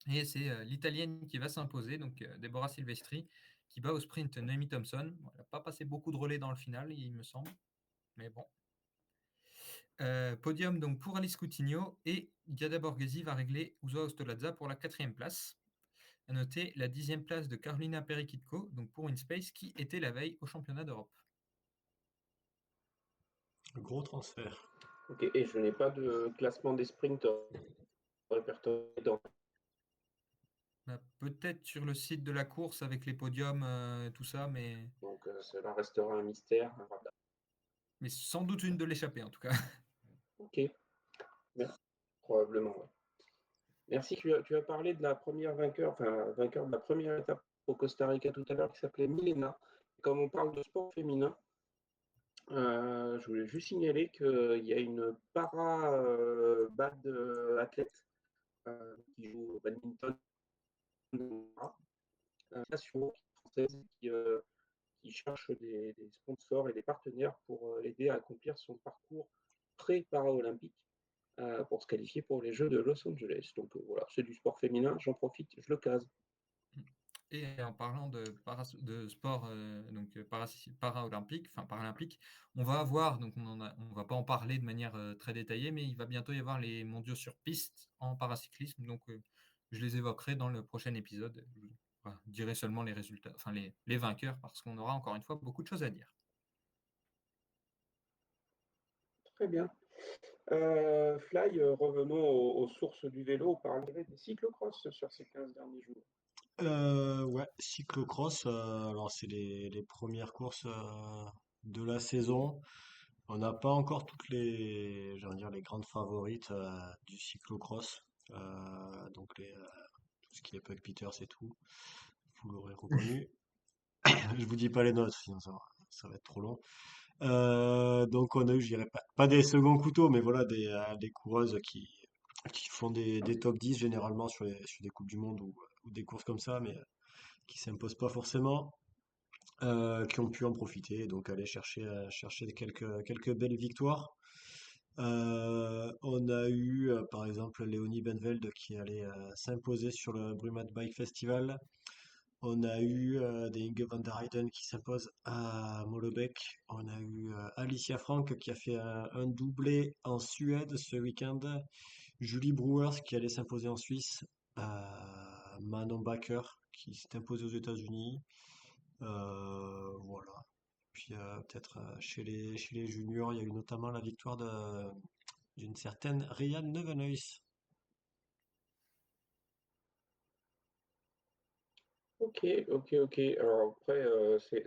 Et c'est l'Italienne qui va s'imposer, donc Deborah Silvestri, qui bat au sprint Noémie Thompson. Elle n'a pas passé beaucoup de relais dans le final, il me semble. Mais bon. Podium donc pour Alice Coutinho et Giada Borghesi va régler Uzo Ostolaza pour la 4e place. À noter la 10e place de Carolina Perikitko, donc pour InSpace, qui était la veille au championnat d'Europe. Gros transfert. Ok, et je n'ai pas de classement des sprints répertorié dans. Bah, peut-être sur le site de la course avec les podiums, tout ça, mais Donc cela restera un mystère. sans doute une de l'échappée en tout cas. Ok, merci. Probablement. Ouais. Merci. Tu as parlé de la première vainqueur de la première étape au Costa Rica tout à l'heure, qui s'appelait Milena. Comme on parle de sport féminin, je voulais juste signaler qu'il y a une para-bad athlète qui joue au badminton, française qui cherche des sponsors et des partenaires pour l'aider à accomplir son parcours pré-para-olympique pour se qualifier pour les Jeux de Los Angeles. Donc voilà, c'est du sport féminin, j'en profite, je le case. Et en parlant de sport paralympique, on va avoir, donc on va pas en parler de manière très détaillée, mais il va bientôt y avoir les mondiaux sur piste en paracyclisme. Donc je les évoquerai dans le prochain épisode. Je dirai seulement les résultats, enfin les vainqueurs, parce qu'on aura encore une fois beaucoup de choses à dire. Très bien. Fly, revenons aux sources du vélo. On parlerait des cyclocross sur ces 15 derniers jours. Ouais, cyclocross, alors c'est les premières courses de la saison. On n'a pas encore toutes j'allais dire, les grandes favorites du cyclocross. Donc tout ce qui est Puck Peters et tout, vous l'aurez reconnu. Je vous dis pas les notes, sinon ça va être trop long. Donc on a eu, je dirais pas des seconds couteaux, mais voilà, des coureuses qui font des top 10 généralement sur des Coupes du Monde ou des courses comme ça, mais qui s'imposent pas forcément, qui ont pu en profiter, donc aller chercher quelques belles victoires. On a eu par exemple Léonie Benveld qui allait s'imposer sur le Brumath Bike Festival. On a eu des Inge van der Heyden qui s'impose à Molenbeek. On a eu Alicia Frank qui a fait un doublé en Suède ce week-end. Julie Brewers qui allait s'imposer en Suisse. Manon Baker qui s'est imposée aux États-Unis. Voilà. Puis peut-être chez les juniors, il y a eu notamment la victoire d'une certaine Rianne Nevenhuis. Ok, ok, ok. Alors après,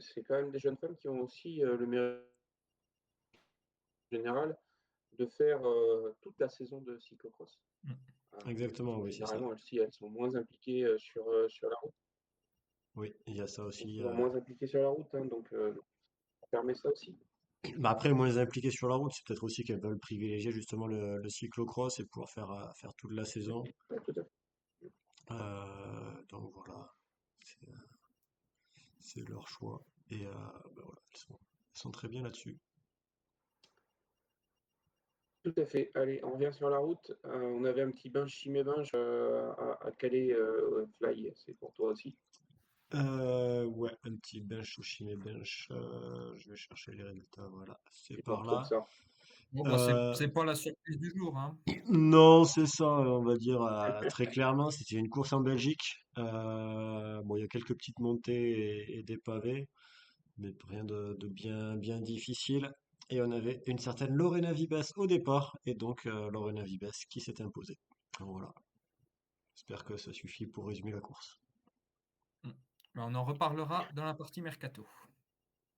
c'est quand même des jeunes femmes qui ont aussi le mérite général de faire toute la saison de cyclocross. Exactement, oui, c'est ça. Généralement, elles sont moins impliquées sur la route. Oui, il y a ça Elles sont aussi. souvent moins impliquées sur la route, hein, donc ça permet ça aussi. Bah après, moins impliquées sur la route, c'est peut-être aussi qu'elles veulent privilégier justement le cyclocross et pouvoir faire toute la saison. Ouais, tout à fait. Donc voilà, c'est c'est leur choix. Et bah voilà, elles sont très bien là-dessus. Tout à fait. Allez, on revient sur la route. On avait un petit bench chimé-bench à caler Fly, c'est pour toi aussi. Ouais, un petit bench Oshime bench. Je vais chercher les résultats. Voilà, c'est C'est pas par trop de là. ça. Bon, bah, Euh, c'est pas la surprise du jour, hein. non, c'est ça, on va dire très clairement. C'était une course en Belgique. Bon, il y a quelques petites montées et des pavés, mais rien de bien difficile. Et on avait une certaine Lorena Vibes au départ, et donc Lorena Vibes qui s'est imposée. Voilà. J'espère que ça suffit pour résumer la course. Mm. Bah, on en reparlera dans la partie mercato.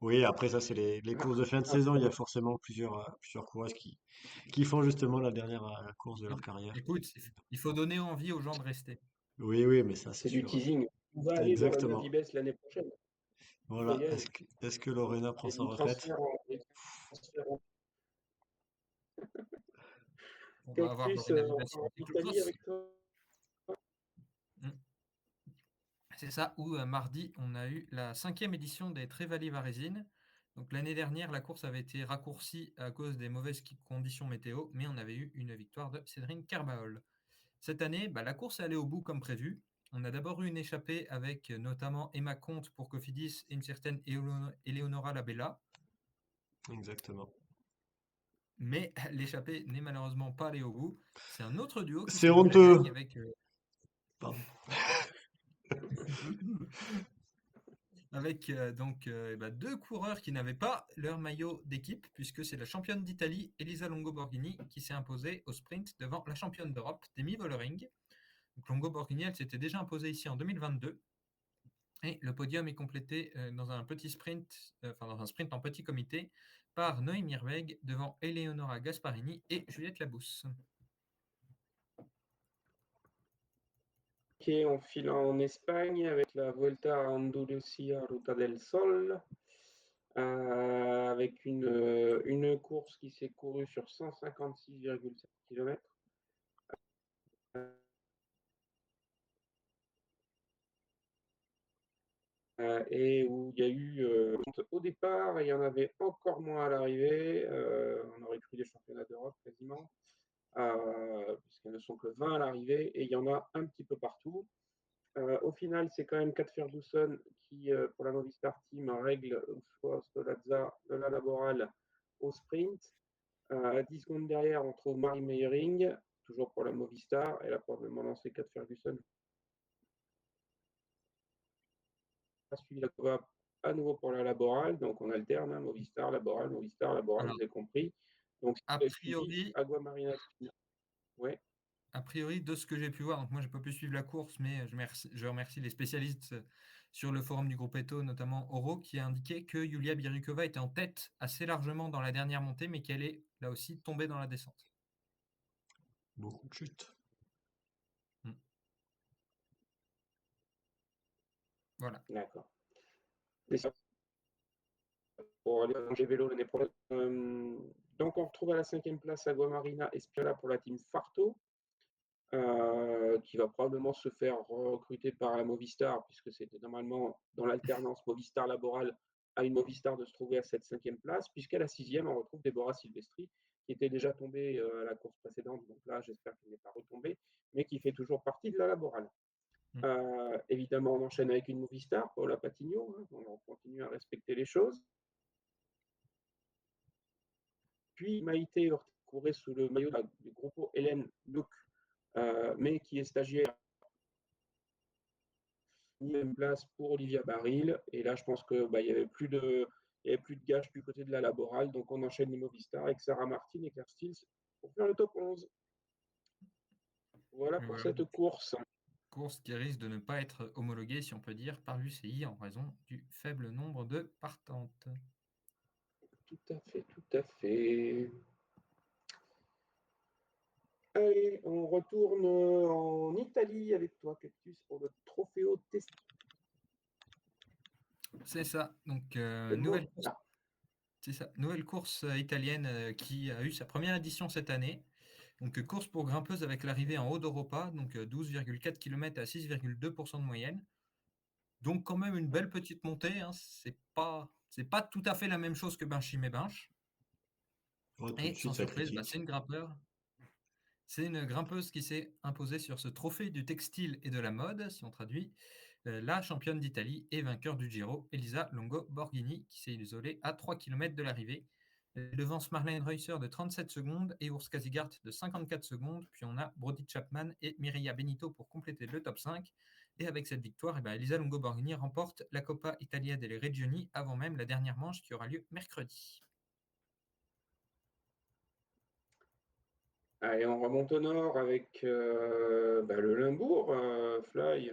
Oui, après ça, c'est les courses de fin de saison. Il y a forcément plusieurs coureuses qui font justement la dernière course de leur carrière. Écoute, il faut donner envie aux gens de rester. Oui, oui, mais ça, c'est C'est du sûr. teasing. On va aller Lorena Exactement. Vibes l'année prochaine. Il faut Voilà. y aller. Est-ce que Lorena prend Il y a sa du retraite? transfert en On va avoir Cactus Lorena Vibes en en Italie cyclocross. avec toi. Mm. C'est ça, où mardi, on a eu la 5e édition des Trevally Varesines. Donc l'année dernière, la course avait été raccourcie à cause des mauvaises conditions météo, mais on avait eu une victoire de Cédrine Carbaol. Cette année, la course est allée au bout comme prévu. On a d'abord eu une échappée avec notamment Emma Comte pour Cofidis et une certaine Eleonora Labella. Exactement. Mais l'échappée n'est malheureusement pas allée au bout. C'est un autre duo qui C'est s'est joué la honteux. gagne avec Pardon. avec deux coureurs qui n'avaient pas leur maillot d'équipe, puisque c'est la championne d'Italie, Elisa Longo-Borghini, qui s'est imposée au sprint devant la championne d'Europe, Demi Vollering. Donc Longo-Borghini, elle s'était déjà imposée ici en 2022. Et le podium est complété dans un petit sprint, dans un sprint en petit comité, par Noémie Herweg devant Eleonora Gasparini et Juliette Labousse. Ok, on file en Espagne avec la Vuelta a Andalucía Ruta del Sol, avec une course qui s'est courue sur 156,7 km. Et où il y a eu au départ, et il y en avait encore moins à l'arrivée. On aurait cru des championnats d'Europe quasiment, puisqu'elles ne sont que 20 à l'arrivée, et il y en a un petit peu partout. Au final, c'est quand même Kat Ferguson qui, pour la Movistar Team, règle Ushuaia Stolazza de la Laboral au sprint. À 10 secondes derrière, on trouve Marie Meyering, toujours pour la Movistar. Elle a probablement lancé Kat Ferguson. Suivi la Cova à nouveau pour la Laboral. Donc on alterne, hein, Movistar, Laboral, Movistar, Laboral, Alors, vous avez compris. Donc a priori, Agua Marina Spina. Ouais. A priori, de ce que j'ai pu voir, donc moi j'ai pas pu suivre la course, mais je remercie les spécialistes sur le forum du groupe Eto, notamment Oro, qui a indiqué que Yulia Birukova était en tête assez largement dans la dernière montée, mais qu'elle est là aussi tombée dans la descente. Beaucoup de chutes. Voilà. D'accord. Pour aller manger vélo l'année prochaine. Donc on retrouve à la 5e place Agua Marina Espiola pour la team Farto, qui va probablement se faire recruter par la Movistar, puisque c'était normalement dans l'alternance Movistar Laboral à une Movistar de se trouver à cette 5e place, puisqu'à la 6e, on retrouve Deborah Silvestri, qui était déjà tombée à la course précédente, donc là j'espère qu'il n'est pas retombé, mais qui fait toujours partie de la Laboral. Évidemment, on enchaîne avec une Movistar, Paula Patigno, hein, on continue à respecter les choses. Puis Maïté courait sous le maillot du groupe Hélène Luc, mais qui est stagiaire. Même place pour Olivia Baril. Et là, je pense qu'il n'y avait plus de gage du côté de la Laboral. Donc, on enchaîne les Movistar avec Sarah Martin et Claire Stills pour faire le top 11. Voilà pour cette course. Course qui risque de ne pas être homologuée, si on peut dire, par l'UCI en raison du faible nombre de partantes. Tout à fait, tout à fait. Allez, on retourne en Italie avec toi, Cactus, pour le Trofeo Test. C'est ça. Donc, nouvelle course italienne qui a eu sa première édition cette année. Donc, course pour grimpeuse avec l'arrivée en haut d'Europa, donc 12,4 km à 6,2% de moyenne. Donc, quand même une belle petite montée. Hein. C'est pas tout à fait la même chose que Binche. Oh, tout de Et suite, sans ça surprise, critique. c'est une grimpeuse qui s'est imposée sur ce trophée du textile et de la mode, si on traduit, la championne d'Italie et vainqueur du Giro, Elisa Longo-Borghini, qui s'est isolée à 3 km de l'arrivée. Elle devance Marlene Reusser de 37 secondes et Urs Kasigart de 54 secondes. Puis on a Brody Chapman et Mireia Benito pour compléter le top 5. Et avec cette victoire, Elisa Longo-Borghini remporte la Coppa Italia delle Regioni avant même la dernière manche qui aura lieu mercredi. Allez, on remonte au nord avec le Limbourg. Fly,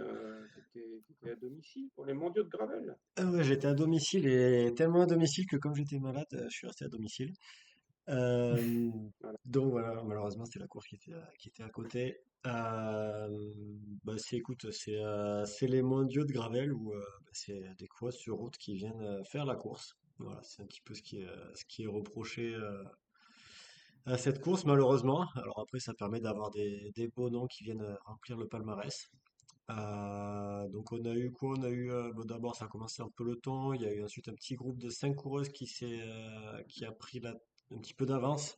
tu étais à domicile pour les mondiaux de Gravel. Ah ouais, j'étais à domicile et tellement à domicile que comme j'étais malade, je suis resté à domicile. Euh, Voilà. donc voilà, malheureusement, c'était la course qui était à côté. Écoute, c'est les mondiaux de Gravel où c'est des coureurs sur route qui viennent faire la course. Voilà, c'est un petit peu ce qui est reproché à cette course, malheureusement. Alors après, ça permet d'avoir des beaux noms qui viennent remplir le palmarès. Donc on a eu quoi? On a eu bon, d'abord ça a commencé en peloton. Il y a eu ensuite un petit groupe de 5 coureuses qui a pris un petit peu d'avance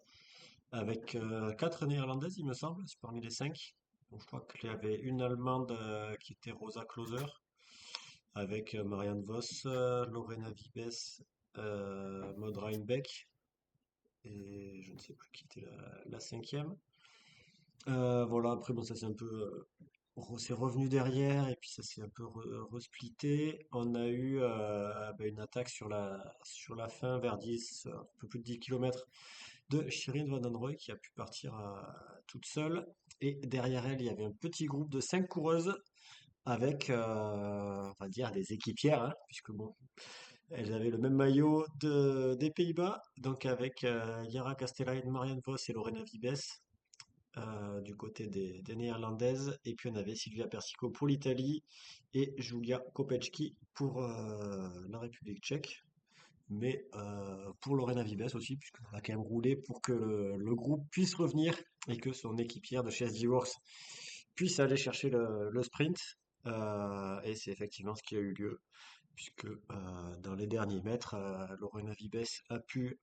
avec 4 Néerlandaises, il me semble, c'est parmi les 5. Donc je crois qu'il y avait une Allemande qui était Rosa Klauser avec Marianne Vos, Lorena Vibes, Maud Reinbeck et je ne sais plus qui était la 5e. Voilà, après bon ça c'est un peu c'est revenu derrière et puis ça s'est un peu resplitté. On a eu une attaque sur la fin vers 10, un peu plus de 10 kilomètres de Shirin Van Anrooy qui a pu partir toute seule. Et derrière elle, il y avait un petit groupe de 5 coureuses avec, on va dire, des équipières, hein, puisque bon, elles avaient le même maillot des Pays-Bas, donc avec Yara Kastelein, Marianne Vos et Lorena Vibes du côté des Néerlandaises. Et puis on avait Silvia Persico pour l'Italie et Julia Kopecki pour la République tchèque. Mais pour Lorena Vibes aussi, puisqu'on a quand même roulé pour que le groupe puisse revenir et que son équipière de chez SD Works puisse aller chercher le sprint. Et c'est effectivement ce qui a eu lieu, puisque dans les derniers mètres, Lorena Vibes a pu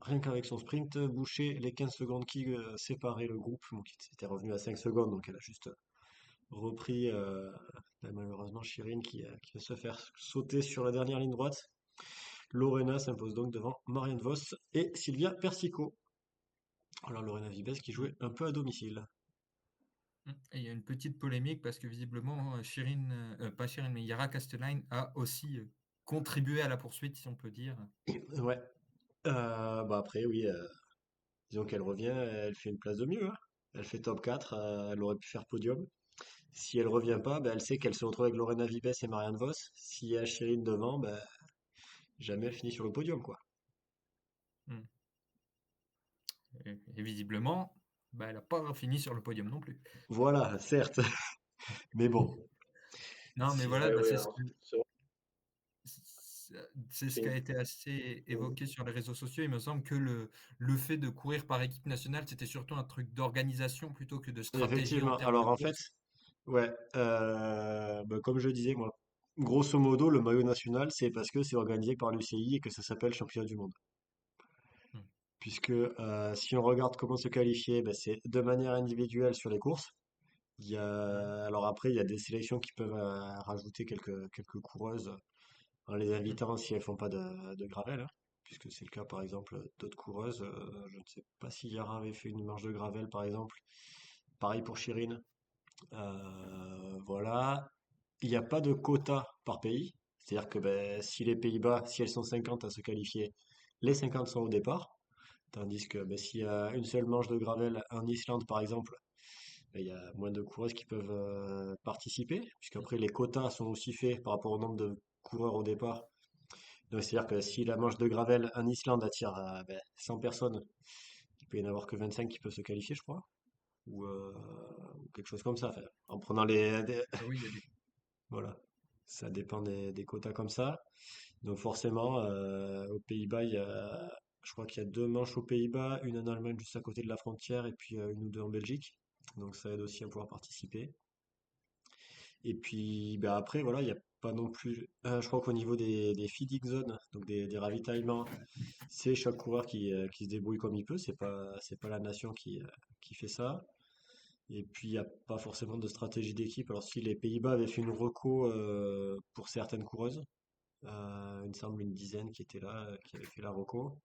rien qu'avec son sprint, boucher les 15 secondes qui séparaient le groupe. Donc, il était revenu à 5 secondes, donc elle a juste repris, malheureusement, Shirin qui va se faire sauter sur la dernière ligne droite. Lorena s'impose donc devant Marianne Vos et Silvia Persico. Alors, Lorena Vibes qui jouait un peu à domicile. Et il y a une petite polémique parce que visiblement, pas Shirin, mais Yara Kastelein a aussi contribué à la poursuite, si on peut dire. Ouais. Après, oui, disons qu'elle revient, elle fait une place de mieux, hein. Elle fait top 4, elle aurait pu faire podium. Si elle revient pas, elle sait qu'elle se retrouve avec Lorena Vibes et Marianne Vos. S'il y a Shirin devant, jamais elle finit sur le podium, quoi. Hmm. Et visiblement, elle n'a pas fini sur le podium non plus. Voilà, certes, mais bon. Non, mais Si- voilà, Ouais, ouais, c'est ce alors, que- c'est ce c'est qui une- a été assez évoqué sur les réseaux sociaux. Il me semble que le fait de courir par équipe nationale, c'était surtout un truc d'organisation plutôt que de stratégie en Effectivement. termes de Alors en fait, course. ouais, comme je disais, moi, grosso modo, le maillot national, c'est parce que c'est organisé par l'UCI et que ça s'appelle Championnat du monde. Hmm. Puisque si on regarde comment se qualifier, c'est de manière individuelle sur les courses. Hmm. Alors après, il y a des sélections qui peuvent rajouter quelques coureuses en les Hmm. invitant si elles font pas de gravel, hein, puisque c'est le cas par exemple d'autres coureuses. Je ne sais pas si Yara avait fait une marche de gravel par exemple. Pareil pour Shirin. Voilà. Il n'y a pas de quota par pays. C'est-à-dire que si les Pays-Bas, si elles sont 50 à se qualifier, les 50 sont au départ. Tandis que s'il y a une seule manche de gravel en Islande par exemple, il y a moins de coureuses qui peuvent participer, puisqu'après les quotas sont aussi faits par rapport au nombre de coureurs au départ. Donc c'est-à-dire que si la manche de gravel en Islande attire 100 personnes, il peut y en avoir que 25 qui peuvent se qualifier, je crois, ou quelque chose comme ça. Enfin, en prenant Oui, il y a des. voilà, ça dépend des quotas comme ça. Donc forcément, aux Pays-Bas, je crois qu'il y a 2 manches aux Pays-Bas, une en Allemagne juste à côté de la frontière, et puis une ou deux en Belgique. Donc ça aide aussi à pouvoir participer. Et puis après, voilà, il n'y a pas non plus. Je crois qu'au niveau des feeding zones, donc des ravitaillements, c'est chaque coureur qui se débrouille comme il peut. C'est pas la nation qui fait ça. Et puis il n'y a pas forcément de stratégie d'équipe. Alors si les Pays-Bas avaient fait une reco pour certaines coureuses, il me semble une dizaine qui étaient là, qui avaient fait la reco.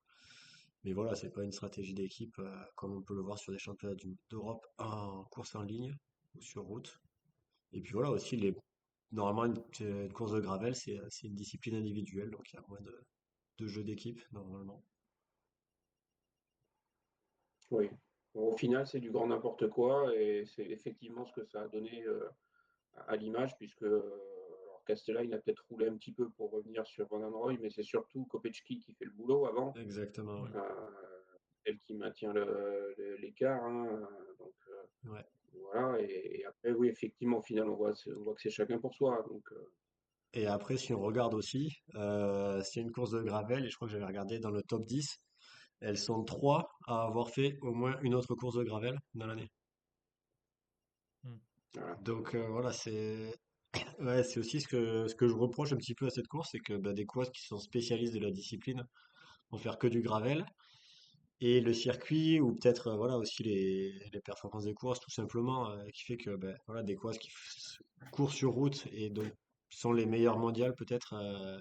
Mais voilà, c'est pas une stratégie d'équipe comme on peut le voir sur des championnats d'Europe en course en ligne ou sur route. Et puis voilà aussi, normalement une course de gravel, c'est une discipline individuelle, donc il y a moins de jeux d'équipe normalement. Oui. Bon, au final, c'est du grand n'importe quoi et c'est effectivement ce que ça a donné à l'image, puisque alors Castella, il a peut-être roulé un petit peu pour revenir sur Van Anrooy, mais c'est surtout Kopechki qui fait le boulot avant, Exactement, ouais. Hmm. elle qui maintient l'écart, hein, donc Ouais. voilà, et après, oui, effectivement, au final, on voit que c'est chacun pour soi. Donc, Et après, si on regarde aussi, c'est une course de gravel, et je crois que j'avais regardé dans le top 10, elles sont 3 à avoir fait au moins une autre course de gravel dans l'année. Hmm. Voilà. Donc voilà, c'est ouais, c'est aussi ce que je reproche un petit peu à cette course, c'est que bah, des coureurs qui sont spécialistes de la discipline vont faire que du gravel. Et le circuit, ou peut-être voilà aussi les performances des courses, tout simplement, qui fait que ben, voilà, des courses courent sur route et donc sont les meilleures mondiales peut-être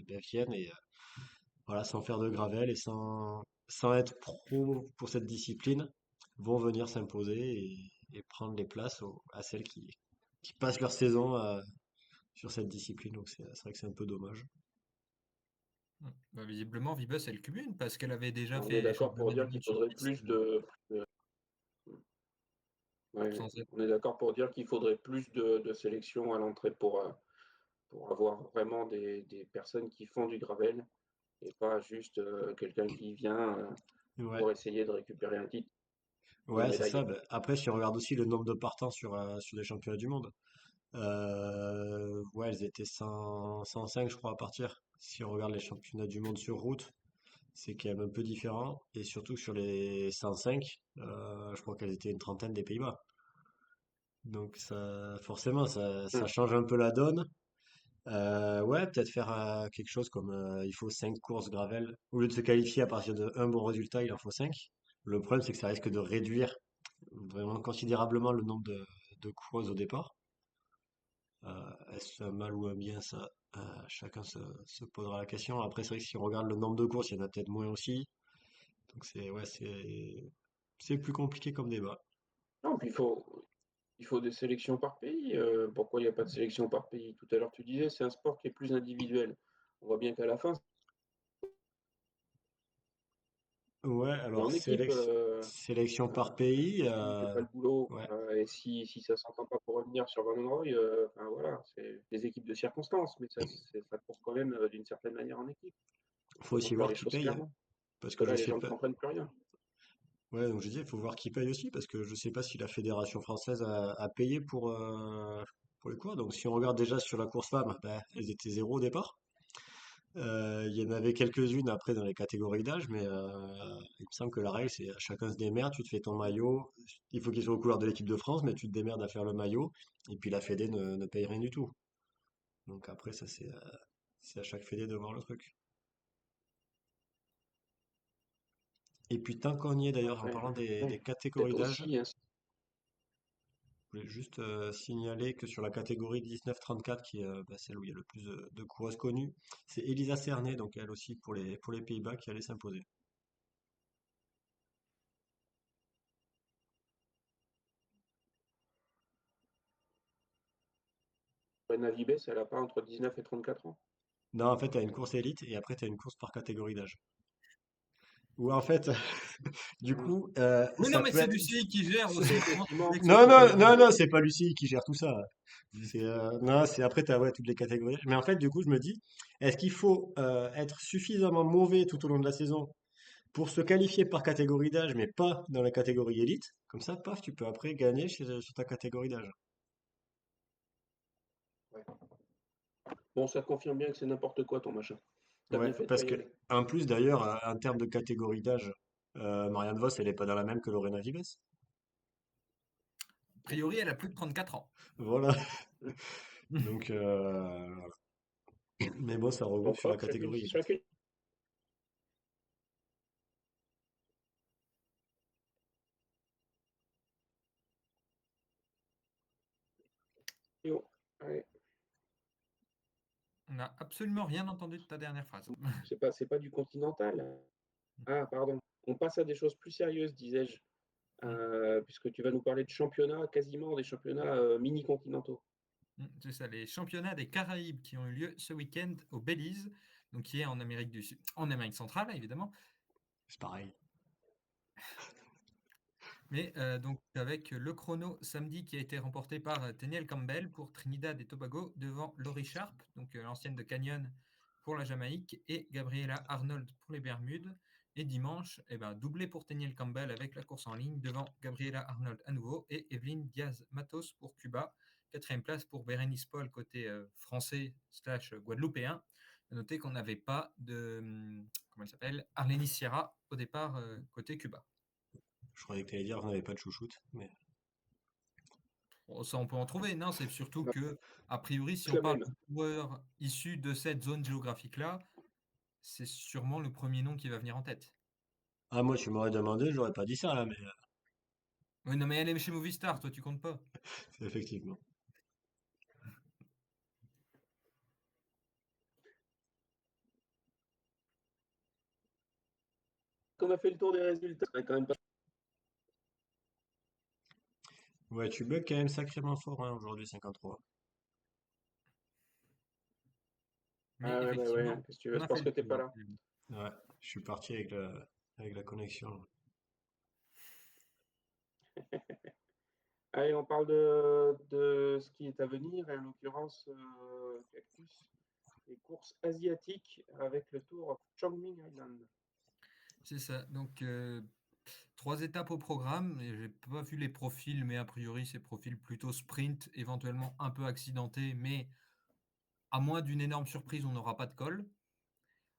ben, viennent et voilà, sans faire de gravel et sans être pro pour cette discipline, vont venir s'imposer et prendre les places à celles qui passent leur saison sur cette discipline. Donc c'est vrai que c'est un peu dommage. Bah, visiblement, Vibus, elle cumule parce qu'elle avait déjà On est fait les d'accord pour championnats du dire qu'il monde sur faudrait piste plus de- ouais, sans être. on est d'accord pour dire qu'il faudrait plus de sélection à l'entrée pour avoir vraiment des personnes qui font du gravel et pas juste quelqu'un qui vient Ouais, pour essayer de récupérer un titre ou une ouais, c'est médaille. ça. Ben, après, si on regarde aussi le nombre de partants sur les championnats du monde, ouais, elles étaient 105, je crois, à partir. Si on regarde les championnats du monde sur route, c'est quand même un peu différent. Et surtout sur les 105, je crois qu'elles étaient une trentaine des Pays-Bas. Donc ça, forcément, ça Hum. change un peu la donne. Ouais, peut-être faire quelque chose comme il faut 5 courses gravel. Au lieu de se qualifier à partir de un bon résultat, il en faut 5. Le problème, c'est que ça risque de réduire vraiment considérablement le nombre de coureuses au départ. Est-ce un mal ou un bien, ça, chacun se posera la question. Après, c'est vrai que si on regarde le nombre de courses, il y en a peut-être moins aussi. Donc c'est ouais, c'est plus compliqué comme débat. Non, puis il faut des sélections par pays. Pourquoi il n'y a pas de sélection par pays? Tout à l'heure, tu disais, c'est un sport qui est plus individuel. On voit bien qu'à la fin, Ouais, c'est alors en équipe. sélection par pays, Celui qui fait pas le boulot, ouais, et si ça s'entend pas pour revenir sur Van Nistelrooy, enfin voilà, c'est des équipes de circonstances, mais ça court quand même d'une certaine manière en équipe. faut Faut aussi voir voir les qui choses paye, clairement. parce Parce que que je là, les sais gens ne pas. comprennent plus rien. Ouais, donc je disais, il faut voir qui paye aussi, parce que je sais pas si la fédération française a payé pour les cours. Donc si on regarde déjà sur la course femme, ben, elles étaient zéro au départ. Il y en avait quelques-unes après dans les catégories d'âge, mais il me semble que la règle, c'est chacun se démerde, tu te fais ton maillot. Il faut qu'il soit aux couleurs de l'équipe de France, mais tu te démerdes à faire le maillot, et puis la Fédé ne paye rien du tout. Donc après, ça, c'est à chaque Fédé de voir le truc. Et puis tant qu'on y est d'ailleurs, en Après, parlant des ouais, catégories peut-être d'âge, aussi, hein, je voulais juste signaler que sur la catégorie 19-34, qui est bah, celle où il y a le plus de coureuses connues, c'est Elisa Cerné, donc elle aussi pour les Pays-Bas, qui allait s'imposer. Rena Vibes, elle a pas entre 19 et 34 ans. Non, en fait, tu as une course élite et après, tu as une course par catégorie d'âge. Ou en fait, du Hum. coup, Oui, non, ça mais peut c'est être. l'UCI qui gère Mais aussi. Comment tu effectivement, sais que Non, c'est non, non, pas. non, c'est pas Lucie qui gère tout ça. Non, c'est après, tu as ouais, toutes les catégories. Mais en fait, du coup, je me dis, est-ce qu'il faut être suffisamment mauvais tout au long de la saison pour se qualifier par catégorie d'âge, mais pas dans la catégorie élite? Comme ça, paf, tu peux après gagner sur ta catégorie d'âge. ouais. Bon, ça confirme bien que c'est n'importe quoi ton machin. T'as Ouais, bien fait de parce pas y que, aller. en plus, d'ailleurs, en termes de catégorie d'âge, Marianne Vos, elle est pas dans la même que Lorena Vives. A priori, elle a plus de 34 ans. Voilà. Donc, mais bon, ça regroupe Donc sur la hop, chacune, catégorie élite. chacune. Allez, On n'a absolument rien entendu de ta dernière phrase. c'est pas du continental. Ah, pardon. On passe à des choses plus sérieuses, disais-je, puisque tu vas nous parler de championnats, quasiment des championnats mini-continentaux. C'est ça, les championnats des Caraïbes qui ont eu lieu ce week-end au Belize, donc qui est en Amérique du Sud, en Amérique centrale évidemment, C'est pareil. mais donc avec le chrono samedi qui a été remporté par Teniel Campbell pour Trinidad et Tobago devant Laurie Sharp, donc l'ancienne de Canyon pour la Jamaïque, et Gabriela Arnold pour les Bermudes. Et dimanche, doublé pour Teniel Campbell avec la course en ligne devant Gabriela Arnold à nouveau et Evelyne Diaz-Matos pour Cuba. Quatrième place pour Bérénice Paul côté français slash guadeloupéen. À noter qu'on n'avait pas de, comment il s'appelle, Arlenis Sierra au départ côté Cuba. Je croyais que tu allais dire qu'on n'avait pas de chouchoute, mais Ça, on peut en trouver. Non, c'est surtout Bah, que, a priori, si on la parle même. de coureurs issus de cette zone géographique-là, c'est sûrement le premier nom qui va venir en tête. Ah, moi, tu m'aurais demandé, j'aurais pas dit ça, là, mais Oui, non, mais elle est chez Movistar, toi, tu comptes pas. effectivement. Qu'on a fait le tour des résultats, ça serait quand même pas. Ouais, tu bugs quand même sacrément fort, hein, aujourd'hui, 53. Mais Ah ouais, effectivement, qu'est-ce que tu veux, on c'est a fait parce le que t'es pas tour là. actuellement. Ouais, je suis parti avec la connexion. Allez, on parle de ce qui est à venir, et en l'occurrence, Cactus, les courses asiatiques avec le Tour of Chongming Island. C'est ça. Donc, 3 étapes au programme. Et j'ai pas vu les profils, mais a priori, c'est profils plutôt sprint, éventuellement un peu accidentés, mais à moins d'une énorme surprise, on n'aura pas de col.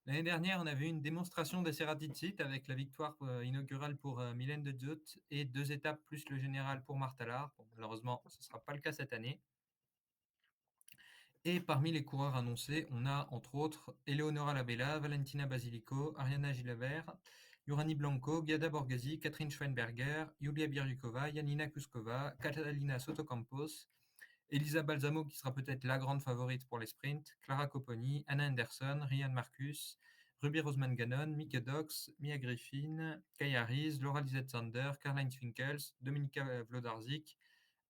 L'année dernière, on avait eu une démonstration des Ceratizit avec la victoire inaugurale pour Mylène de Djot et 2 étapes plus le général pour Martha Lahr. Bon, malheureusement, ce ne sera pas le cas cette année. Et parmi les coureurs annoncés, on a entre autres Eleonora Labella, Valentina Basilico, Ariana Gilabert, Urani Blanco, Giada Borghesi, Catherine Schweinberger, Yulia Biryukova, Yanina Kuskova, Catalina Sotocampos, Elisa Balsamo qui sera peut-être la grande favorite pour les sprints, Clara Copponi, Anna Anderson, Ryan Marcus, Ruby Roseman Gannon, Mika Dox, Mia Griffin, Kaya Rees, Laura Lisette Sander, Caroline Swinkels, Dominika Vlodarczyk,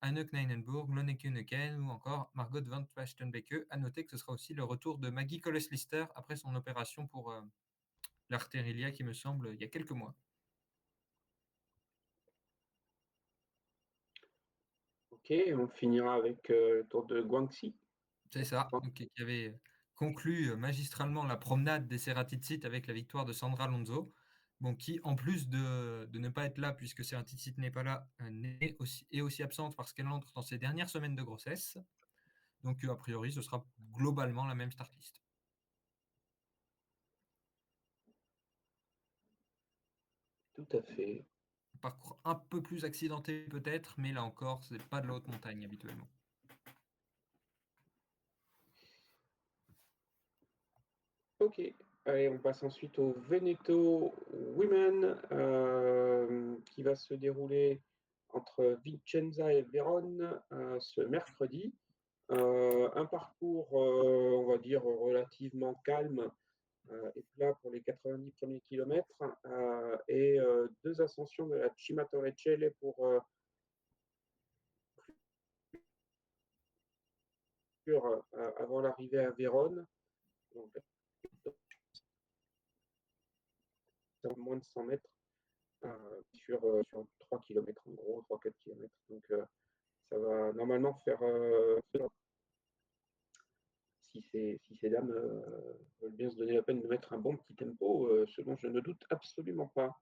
Anouk Nijnenburg, Lonneke Neuken ou encore Margot van Pastenbeke. À noter que ce sera aussi le retour de Maggie Colles-Lister après son opération pour l'artère iliaque, qui me semble, il y a quelques mois. Ok, on finira avec le Tour de Guangxi. C'est ça, donc, qui avait conclu magistralement la promenade des Ceratizit avec la victoire de Sandra Alonso. Bon, qui, en plus de ne pas être là, puisque Ceratizit n'est pas là, est aussi absente parce qu'elle entre dans ses dernières semaines de grossesse. Donc, a priori, ce sera globalement la même start list. Tout à fait. Parcours un peu plus accidenté peut-être, mais là encore, c'est pas de la haute montagne habituellement. Ok, allez, on passe ensuite au Veneto Women, qui va se dérouler entre Vicenza et Vérone ce mercredi. Un parcours, on va dire, relativement calme et plat pour les 90 premiers kilomètres et 2 ascensions de la Cima Torrecelle pour avant l'arrivée à Vérone. Donc, moins de 100 mètres sur 3 km en gros, 3-4 km. Donc ça va normalement faire, si ces dames veulent bien se donner la peine de mettre un bon petit tempo, ce dont je ne doute absolument pas.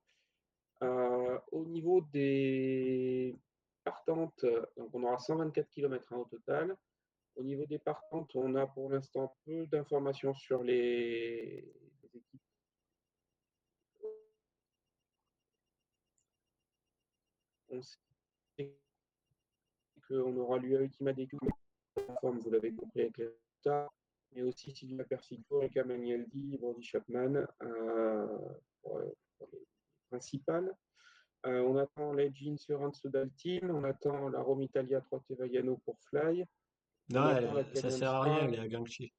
Au niveau des partantes, donc on aura 124 km au total. Au niveau des partantes, on a pour l'instant peu d'informations sur les équipes. On sait qu'on aura l'UAE Ultima des forme, vous l'avez compris avec les résultats, mais aussi Sylvia Persico, Erika Magnaldi, Brody Chapman pour les principales. On attend l'Edge Insurance Sodal Team, on attend la Rome Italia 3 Tevagano pour Fly, on Non, attend la ça Canyon sert à rien, SRAM, les à Guangxi.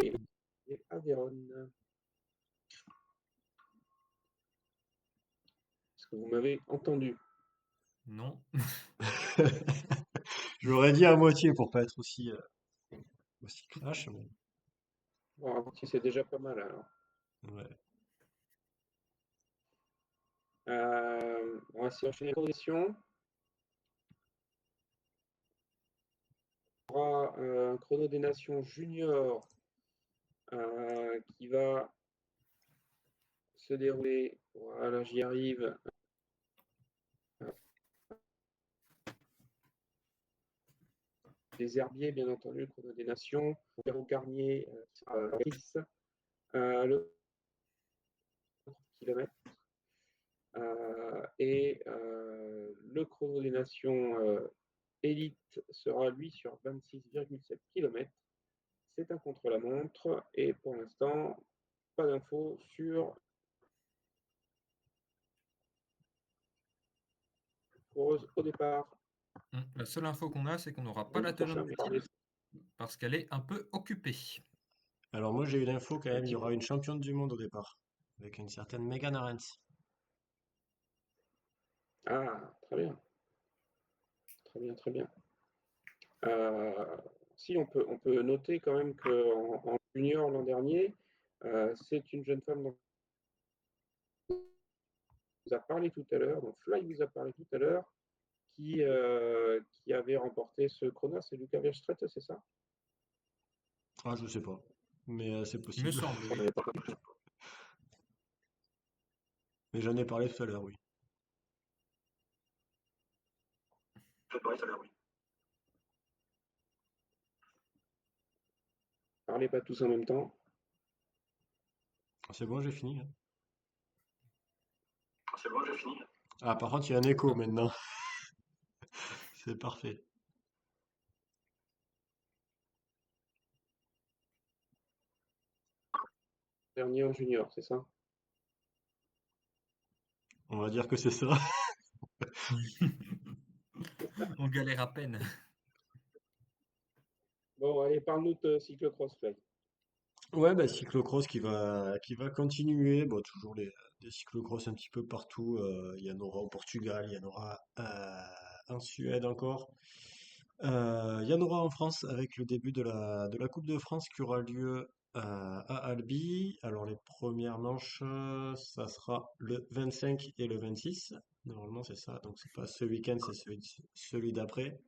et Aveyron. Est-ce que vous m'avez entendu? Non. J'aurais dit à moitié pour pas être aussi crash, mais Bon, c'est déjà pas mal alors. ouais. On va s'enchaîner les conditions. On aura un chrono des nations junior qui va se dérouler. Voilà, j'y arrive. des herbiers, bien entendu, le chrono des nations. Véro Garnier, Chris, le kilomètre. Et le chrono des nations élite sera lui sur 26,7 km. C'est un contre-la-montre et pour l'instant, pas d'infos sur coureuse au départ. La seule info qu'on a, c'est qu'on n'aura pas la Prochain, tenante du titre parce qu'elle est un peu occupée. Alors moi j'ai eu l'info quand Un même, il y petit aura peu. une championne du monde au départ, avec une certaine Megan Arens. Ah, très bien, très bien, très bien. Euh, si on peut noter quand même qu'en junior l'an dernier, c'est une jeune femme dont on vous a parlé tout à l'heure, dont Fly vous a parlé tout à l'heure, qui avait remporté ce chrono, c'est Lucas Verstraete, c'est ça? Ah je sais pas, mais c'est Il me possible. semble, On oui. n'avait pas Mais j'en ai parlé tout à l'heure, oui. parlé, pas tous en même temps. C'est bon, j'ai fini, hein. Ah par contre il y a un écho Ah, maintenant, c'est parfait. Dernier en junior, c'est ça? On va dire que c'est ça. on galère à peine. Bon, allez, parle-nous de cyclocross Fly. Ouais, bah, cyclocross qui va continuer. Bon, toujours des cyclocross un petit peu partout. Il y en aura au Portugal, il y en aura en Suède encore. Il y en aura en France avec le début de la Coupe de France qui aura lieu à Albi. Alors, les premières manches, ça sera le 25 et le 26. Normalement, c'est ça. Donc, c'est pas ce week-end, c'est celui d'après.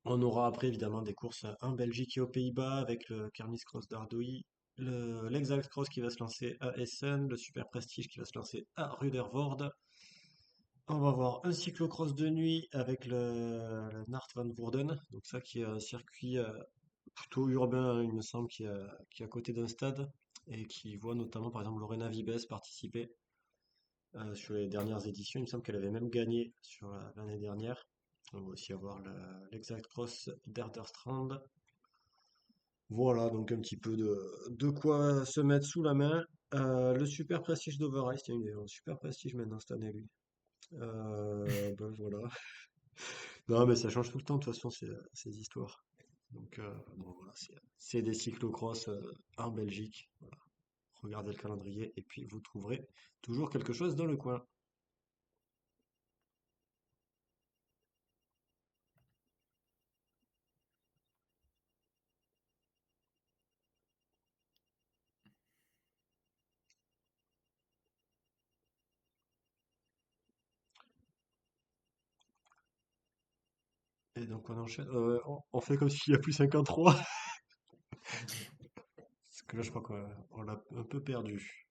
On aura après évidemment des courses en Belgique et aux Pays-Bas avec le Kermis Cross d'Ardouilly, l'Exalt Cross qui va se lancer à Essen, le Super Prestige qui va se lancer à Rudervoorde. On va avoir un cyclocross de nuit avec le Naert van Woerden, donc ça qui est un circuit plutôt urbain, il me semble, qui est à côté d'un stade et qui voit notamment par exemple Lorena Vibes participer sur les dernières éditions. Il me semble qu'elle avait même gagné sur l'année dernière. On va aussi avoir l'Exalt Cross d'Erderstrand. Voilà, donc un petit peu de quoi se mettre sous la main. Le Super Prestige d'Overice, tiens, il est en Super Prestige maintenant cette année, lui. Ben voilà. Non, mais ça change tout le temps, de toute façon, ces histoires. Donc, bon, voilà, c'est des cyclocross en Belgique. Voilà. Regardez le calendrier et puis vous trouverez toujours quelque chose dans le coin. Et donc, on enchaîne. On fait comme s'il n'y a plus 53. Parce que là, je crois qu'on l'a un peu perdu.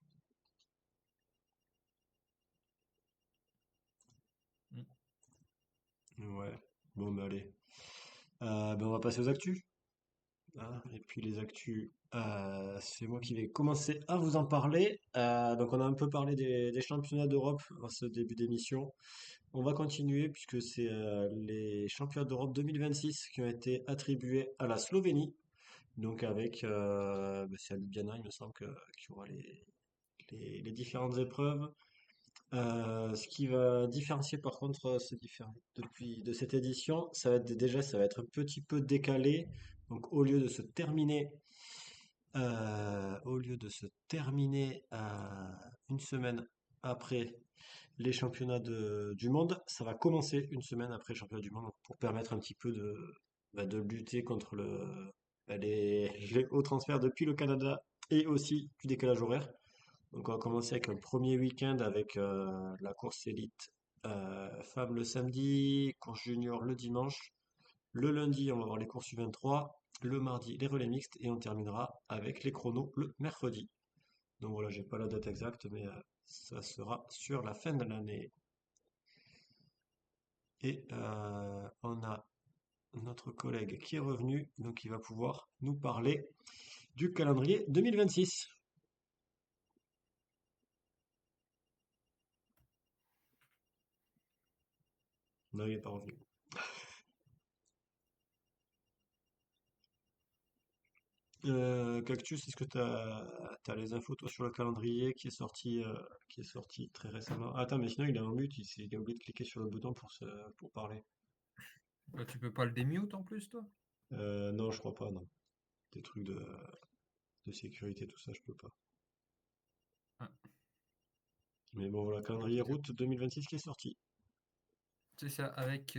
Ouais. Bon, bah allez. Ben, on va passer aux actus. Hein, et puis les actus, c'est moi qui vais commencer à vous en parler. Donc on a un peu parlé des championnats d'Europe en ce début d'émission. On va continuer puisque c'est les championnats d'Europe 2026 qui ont été attribués à la Slovénie. Donc avec, bah, c'est à Ljubljana, il me semble qu'il y aura les différentes épreuves. Ce qui va différencier par contre depuis de cette édition, ça va être un petit peu décalé. Donc au lieu de se terminer une semaine après les championnats du monde, ça va commencer une semaine après les championnats du monde donc pour permettre un petit peu de lutter contre les hauts transferts depuis le Canada et aussi du décalage horaire. Donc on va commencer avec un premier week-end avec la course élite femmes le samedi, course junior le dimanche. Le lundi, on va avoir les courses U23. Le mardi, les relais mixtes. Et on terminera avec les chronos le mercredi. Donc voilà, j'ai pas la date exacte, mais ça sera sur la fin de l'année. Et on a notre collègue qui est revenu, donc il va pouvoir nous parler du calendrier 2026. Non, il n'est pas revenu. Cactus, est-ce que tu as les infos toi sur le calendrier qui est sorti très récemment? Ah, attends, mais sinon il est en mute, il a oublié de cliquer sur le bouton pour parler. Bah, tu peux pas le démute en plus, toi? Non, je crois pas, non. Des trucs de sécurité, tout ça, je peux pas. Ah, Mais bon, voilà, calendrier ok. route 2026 qui est sorti. C'est ça, avec.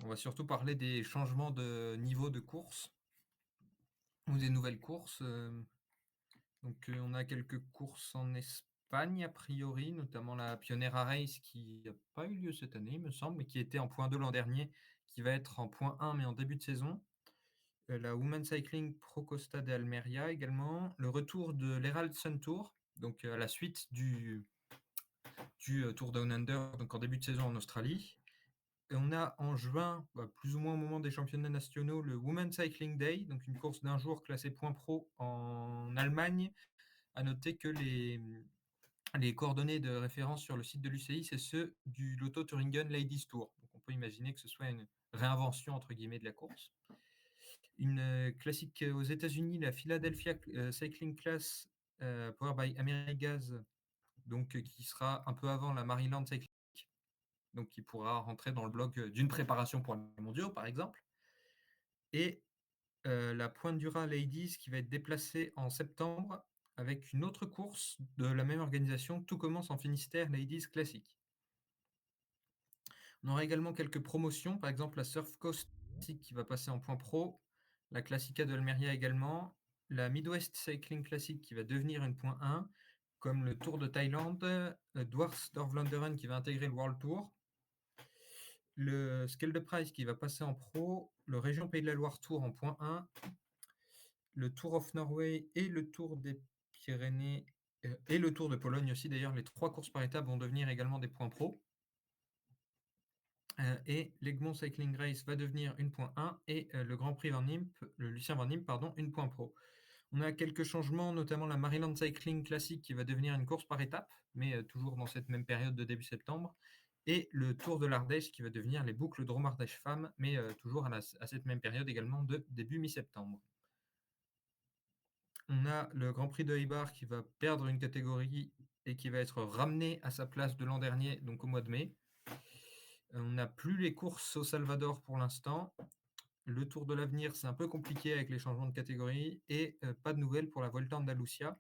On va surtout parler des changements de niveau de course ou des nouvelles courses. Donc, on a quelques courses en Espagne, a priori, notamment la Pionera Race qui n'a pas eu lieu cette année, il me semble, mais qui était en point 2 l'an dernier, qui va être en point 1, mais en début de saison. La Women's Cycling Pro Costa de Almeria également. Le retour de l'Herald Sun Tour, donc à la suite du Tour Down Under, donc en début de saison en Australie. Et on a en juin, plus ou moins au moment des championnats nationaux, le Women's Cycling Day, donc une course d'un jour classée point pro en Allemagne. À noter que les coordonnées de référence sur le site de l'UCI, c'est ceux du Lotto Thuringen Ladies Tour. Donc on peut imaginer que ce soit une réinvention entre guillemets de la course. Une classique aux États-Unis, la Philadelphia Cycling Class Powered by Amerigaz, donc qui sera un peu avant la Maryland Cycling, donc qui pourra rentrer dans le bloc d'une préparation pour les mondiaux, par exemple. Et la Pointe du Raz Ladies qui va être déplacée en septembre avec une autre course de la même organisation, Tout commence en Finistère Ladies Classic. On aura également quelques promotions, par exemple la Surf Coast Classic qui va passer en point pro, la Classica de Almeria également, la Midwest Cycling Classic qui va devenir une point 1, comme le Tour de Thaïlande, Dwarsdorf-Vlaanderen qui va intégrer le World Tour, le Skelde Prize qui va passer en pro, le Région Pays de la Loire Tour en point 1, le Tour of Norway et le Tour des Pyrénées et le Tour de Pologne aussi. D'ailleurs, les 3 courses par étapes vont devenir également des points pro. Et l'Egmont Cycling Race va devenir une point 1 et le Grand Prix Van Impe, le Lucien Van Impe, pardon, une point pro. On a quelques changements, notamment la Maryland Cycling Classic qui va devenir une course par étapes, mais toujours dans cette même période de début septembre. Et le Tour de l'Ardèche qui va devenir les boucles Drôme-Ardèche Femmes, mais toujours à cette même période également de début mi-septembre. On a le Grand Prix de Eibar qui va perdre une catégorie et qui va être ramené à sa place de l'an dernier, donc au mois de mai. On n'a plus les courses au Salvador pour l'instant. Le Tour de l'Avenir, c'est un peu compliqué avec les changements de catégorie et pas de nouvelles pour la Volta Andalusia.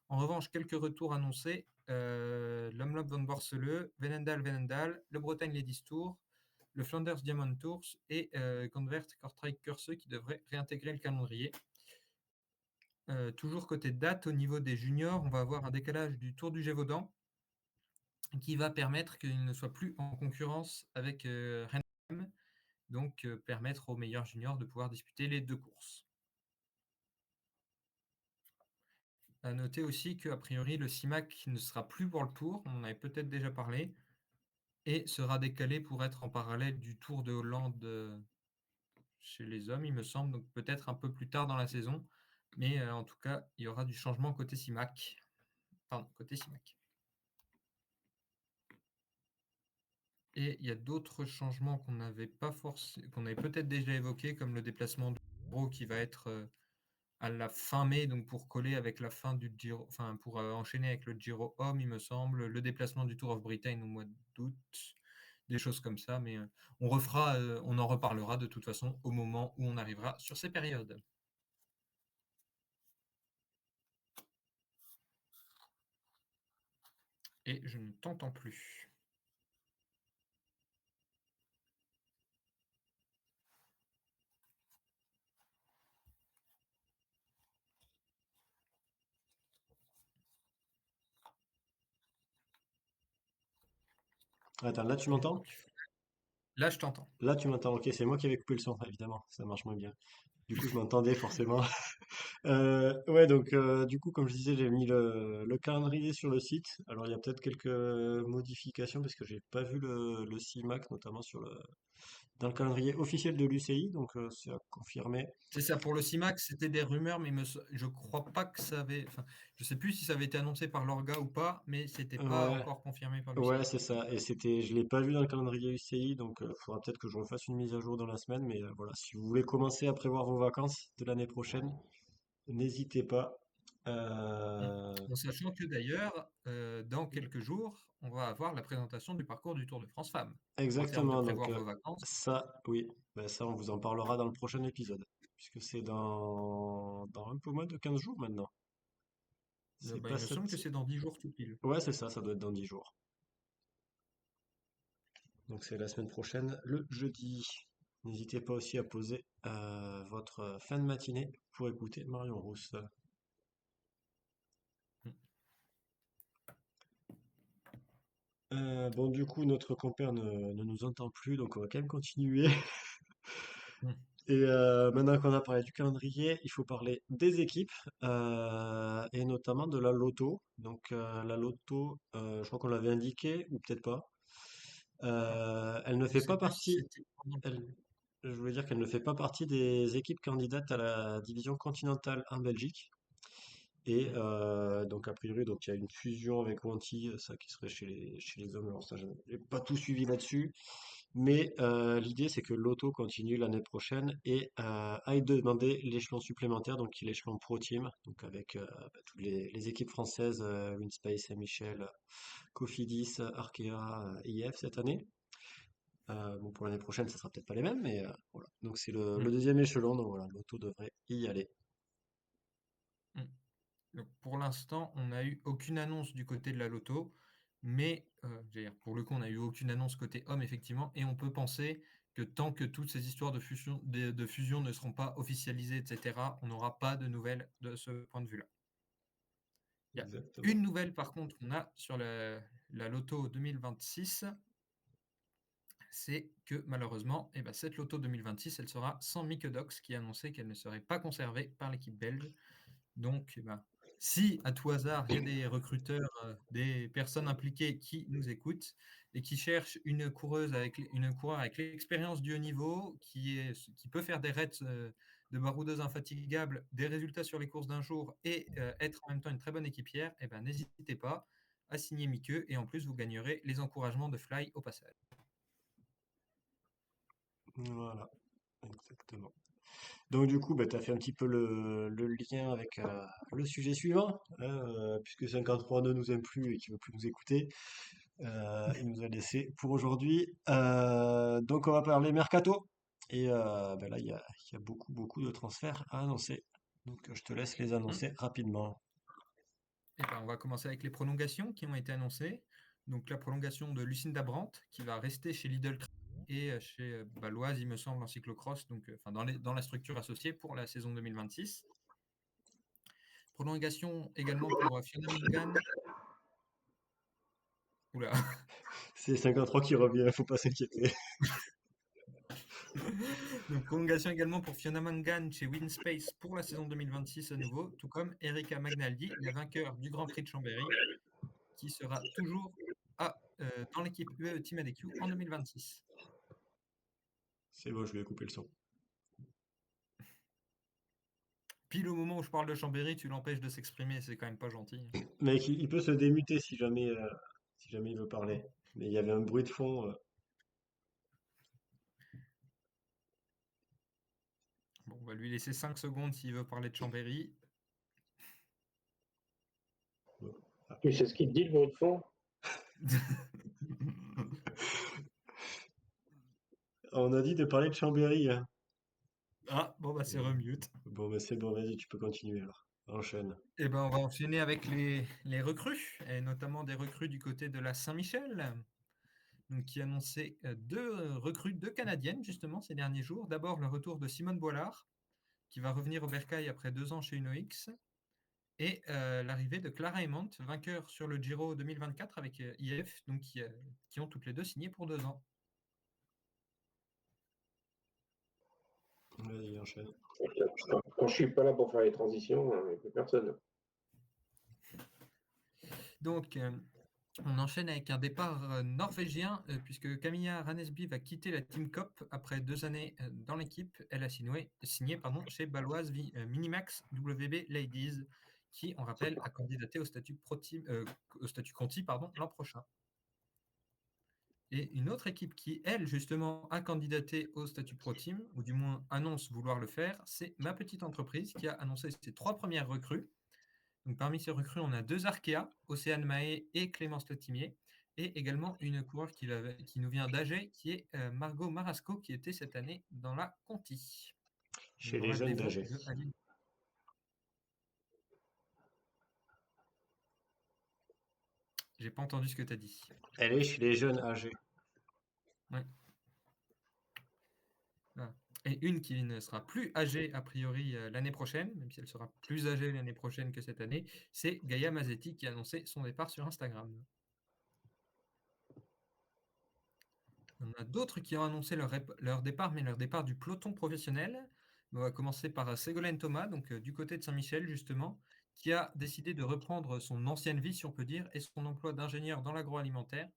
En revanche, quelques retours annoncés. L'Omloop van Borsele, Venendal, le Bretagne Ladies Tour, le Flanders Diamond Tours et Convert Kortrijk Curse qui devraient réintégrer le calendrier. Toujours côté date, au niveau des juniors, on va avoir un décalage du Tour du Gévaudan qui va permettre qu'il ne soit plus en concurrence avec Rennes, donc permettre aux meilleurs juniors de pouvoir disputer les 2 courses. À noter aussi qu'a priori, le CIMAC ne sera plus pour le Tour, on en avait peut-être déjà parlé, et sera décalé pour être en parallèle du Tour de Hollande chez les hommes, il me semble, donc peut-être un peu plus tard dans la saison, mais en tout cas, il y aura du changement côté CIMAC. Côté CIMAC. Et il y a d'autres changements qu'on n'avait pas qu'on avait peut-être déjà évoqués, comme le déplacement de Giro qui va être à la fin mai, donc pour coller avec la fin du Giro, enfin pour enchaîner avec le Giro Homme, il me semble, le déplacement du Tour of Britain au mois d'août, des choses comme ça, mais on en reparlera de toute façon au moment où on arrivera sur ces périodes. Et je ne t'entends plus. Attends, là tu m'entends? Là, je t'entends. Là tu m'entends, ok, c'est moi qui avais coupé le son, évidemment, ça marche moins bien. Du coup, je m'entendais forcément. Ouais, donc du coup, comme je disais, j'ai mis le calendrier sur le site. Alors, il y a peut-être quelques modifications parce que j'ai pas vu le CIMAC, notamment dans le calendrier officiel de l'UCI, donc c'est à confirmer. C'est ça, pour le CIMAC, c'était des rumeurs, mais je crois pas que ça avait. Enfin, je sais plus si ça avait été annoncé par l'orga ou pas, mais c'était pas Ouais, encore confirmé par ouais, l'UCI. c'est ça. Et je l'ai pas vu dans le calendrier UCI, donc il faudra peut-être que je refasse une mise à jour dans la semaine. Mais voilà, si vous voulez commencer à prévoir vos vacances de l'année prochaine, n'hésitez pas. Mm. Euh, En sachant que d'ailleurs, dans quelques jours, on va avoir la présentation du parcours du Tour de France Femmes. En termes de Exactement, donc prévoir vos vacances, ça, oui, ben, ça on vous en parlera dans le prochain épisode, puisque c'est dans un peu moins de 15 jours maintenant. C'est bah, pas il me semble que cette... c'est dans 10 jours tout pile. Ouais, c'est ça doit être dans 10 jours. Donc c'est la semaine prochaine, le jeudi. N'hésitez pas aussi à poser votre fin de matinée pour écouter Marion Rousse. Mm. Bon, du coup, notre compère ne nous entend plus, donc on va quand même continuer. Mm. Et maintenant qu'on a parlé du calendrier, il faut parler des équipes et notamment de la loto. Donc la loto, je crois qu'on l'avait indiqué ou peut-être pas. Elle ne Je fait sais pas plus si partie. c'était pendant Elle, le. je voulais dire qu'elle ne fait pas partie des équipes candidates à la division continentale en Belgique. Et Mm. donc a priori, donc il y a une fusion avec Wanty, ça qui serait chez les hommes. Alors ça, je n'ai pas tout suivi là-dessus. Mais l'idée, c'est que l'auto continue l'année prochaine et aille demander l'échelon supplémentaire, donc qui est l'échelon Pro Team, donc avec toutes les équipes françaises, Winspace, Saint-Michel, Cofidis, Arkea, IF cette année. Bon, pour l'année prochaine, ça sera peut-être pas les mêmes, mais voilà. Donc c'est le Mm. deuxième échelon, donc voilà, l'auto devrait y aller. Mm. Donc, pour l'instant, on n'a eu aucune annonce du côté de la loto, mais je veux dire, pour le coup, on n'a eu aucune annonce côté homme, effectivement, et on peut penser que tant que toutes ces histoires de fusion ne seront pas officialisées, etc., on n'aura pas de nouvelles de ce point de vue-là. Il y a Exactement. une nouvelle, par contre, qu'on a sur la loto 2026, c'est que malheureusement, eh ben, cette loto 2026, elle sera sans Mieke Dox, qui a annoncé qu'elle ne serait pas conservée par l'équipe belge. Donc, eh ben, si à tout hasard, il y a des recruteurs, des personnes impliquées qui nous écoutent et qui cherchent une coureuse une coureur avec l'expérience du haut niveau, qui peut faire des raids de baroudeuse infatigable, des résultats sur les courses d'un jour et être en même temps une très bonne équipière, eh ben, n'hésitez pas à signer Mieke et en plus, vous gagnerez les encouragements de Fly au passage. Voilà, exactement. Donc du coup, bah, tu as fait un petit peu le lien avec le sujet suivant, hein, puisque 53 ne nous aime plus et qu'il veut plus nous écouter. Il nous a laissé pour aujourd'hui. Donc on va parler mercato. Et bah, là, il y a beaucoup, beaucoup de transferts à annoncer. Donc je te laisse les Hmm. annoncer rapidement. Eh ben, on va commencer avec les prolongations qui ont été annoncées. Donc la prolongation de Lucinda Brandt qui va rester chez Lidl et chez Baloise, il me semble, en cyclocross, donc enfin, dans la structure associée pour la saison 2026. Prolongation également pour Fiona Mangan. Oula. C'est 53 qui revient, faut pas s'inquiéter. Donc prolongation également pour Fiona Mangan chez Winspace pour la saison 2026 à nouveau, tout comme Erika Magnaldi, la vainqueur du Grand Prix de Chambéry, qui sera toujours dans l'équipe UAE Team ADQ en 2026. C'est bon, je vais couper le son. Pile au moment où je parle de Chambéry, tu l'empêches de s'exprimer, c'est quand même pas gentil. Mec, il peut se démuter si jamais il veut parler. Mais il y avait un bruit de fond. Bon, on va lui laisser 5 secondes s'il veut parler de Chambéry. Tu sais ce qu'il te dit, le bruit de fond? On a dit de parler de Chambéry, hein. Ah, bon, bah c'est remute. Bon, bah c'est bon, vas-y, tu peux continuer alors. Enchaîne. Et ben, on va enchaîner avec les recrues, et notamment des recrues du côté de la Saint-Michel, donc qui annonçait deux recrues, deux Canadiennes justement ces derniers jours. D'abord le retour de Simone Boilard, qui va revenir au Bercail après 2 ans chez UnoX, et l'arrivée de Clara Aymont, vainqueur sur le Giro 2024 avec IF, donc qui ont toutes les deux signé pour 2 ans. Vas-y, enchaîne. Quand je suis pas là pour faire les transitions, il n'y a plus personne. Donc, On enchaîne avec un départ norvégien, puisque Camilla Ranesby va quitter la Team Cop après 2 années dans l'équipe. Elle a signé chez Baloise Minimax WB Ladies, qui, on rappelle, a candidaté au statut Conti l'an prochain. Et une autre équipe qui, elle, justement, a candidaté au statut Pro Team, ou du moins annonce vouloir le faire, c'est Ma Petite Entreprise, qui a annoncé ses 3 premières recrues. Donc, parmi ces recrues, on a 2 Arkea, Océane Mahé et Clémence Letimier, et également une coureure qui nous vient d'AG, qui est Margot Marasco, qui était cette année dans la Conti. Donc, Chez dans les la jeunes Devo d'âge. de Aline. J'ai pas entendu ce que tu as dit. Elle est chez les jeunes âgés. Ouais. Ah. Et une qui ne sera plus âgée a priori l'année prochaine, même si elle sera plus âgée l'année prochaine que cette année, c'est Gaïa Mazzetti qui a annoncé son départ sur Instagram. On a d'autres qui ont annoncé leur départ, mais leur départ du peloton professionnel. On va commencer par Ségolène Thomas, donc du côté de Saint-Michel justement, qui a décidé de reprendre son ancienne vie, si on peut dire, et son emploi d'ingénieur dans l'agroalimentaire.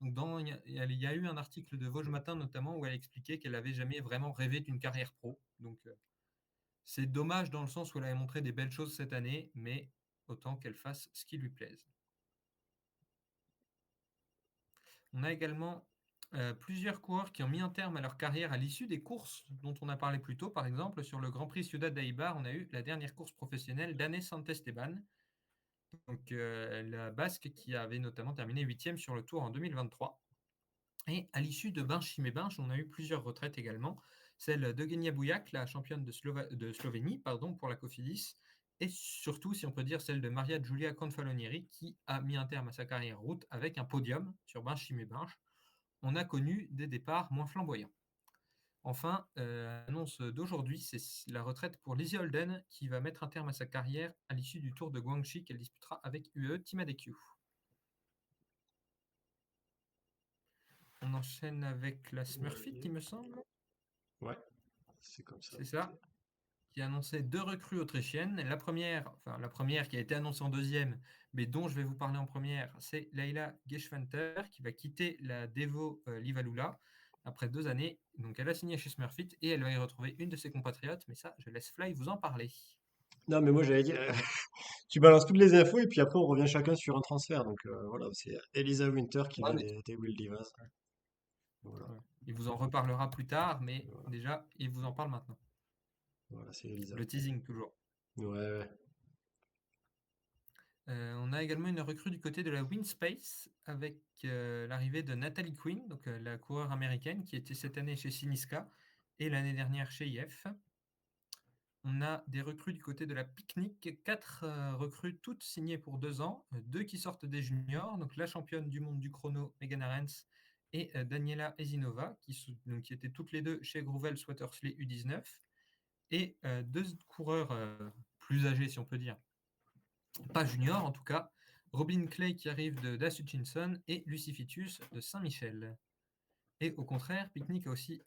Donc il y a eu un article de Vosges Matin notamment où elle expliquait qu'elle n'avait jamais vraiment rêvé d'une carrière pro. Donc c'est dommage dans le sens où elle avait montré des belles choses cette année, mais autant qu'elle fasse ce qui lui plaise. On a également plusieurs coureurs qui ont mis un terme à leur carrière à l'issue des courses dont on a parlé plus tôt. Par exemple, sur le Grand Prix Ciudad d'Eibar, on a eu la dernière course professionnelle d'Anne Santesteban, donc la Basque qui avait notamment terminé 8e sur le Tour en 2023. Et à l'issue de Binche, on a eu plusieurs retraites également. Celle d'Eugenia Bouillac, la championne de Slovénie, pour la Cofidis, et surtout, si on peut dire, celle de Maria Giulia Confalonieri, qui a mis un terme à sa carrière route avec un podium sur Binche. On a connu des départs moins flamboyants. Enfin, l'annonce d'aujourd'hui, c'est la retraite pour Lizzie Holden, qui va mettre un terme à sa carrière à l'issue du Tour de Guangxi qu'elle disputera avec UAE Team ADQ. On enchaîne avec la Smurfit, il me semble. Ouais, c'est comme ça. C'est ça. Qui a annoncé 2 recrues autrichiennes. La première qui a été annoncée en deuxième, mais dont je vais vous parler en première, c'est Leila Geschwenter, qui va quitter la Devo Livalula après 2 années. Donc elle a signé chez Smurfit et elle va y retrouver une de ses compatriotes, mais ça, je laisse Fly vous en parler. Non, mais moi j'allais dire, tu balances toutes les infos et puis après on revient chacun sur un transfert. Donc voilà, c'est Elisa Winter qui Ah, vient mais des Will Divas. Voilà, ouais. Il vous en reparlera plus tard, mais voilà, déjà, il vous en parle maintenant. voilà, c'est Elisa. Le teasing, toujours. Ouais, ouais. On a également une recrue du côté de la WinSpace avec l'arrivée de Natalie Quinn, donc la coureure américaine qui était cette année chez Siniska et l'année dernière chez IF. On a des recrues du côté de la Picnic, 4 recrues toutes signées pour 2 ans, 2 qui sortent des juniors, donc la championne du monde du chrono Megan Arens et Daniela Ezinova, qui étaient toutes les deux chez Grouvelle Swatersley U19, et 2 coureurs plus âgés si on peut dire, pas junior en tout cas, Robin Clay qui arrive de Das Hutchinson et Lucy Fitius de Saint-Michel. Et au contraire, Picnic a aussi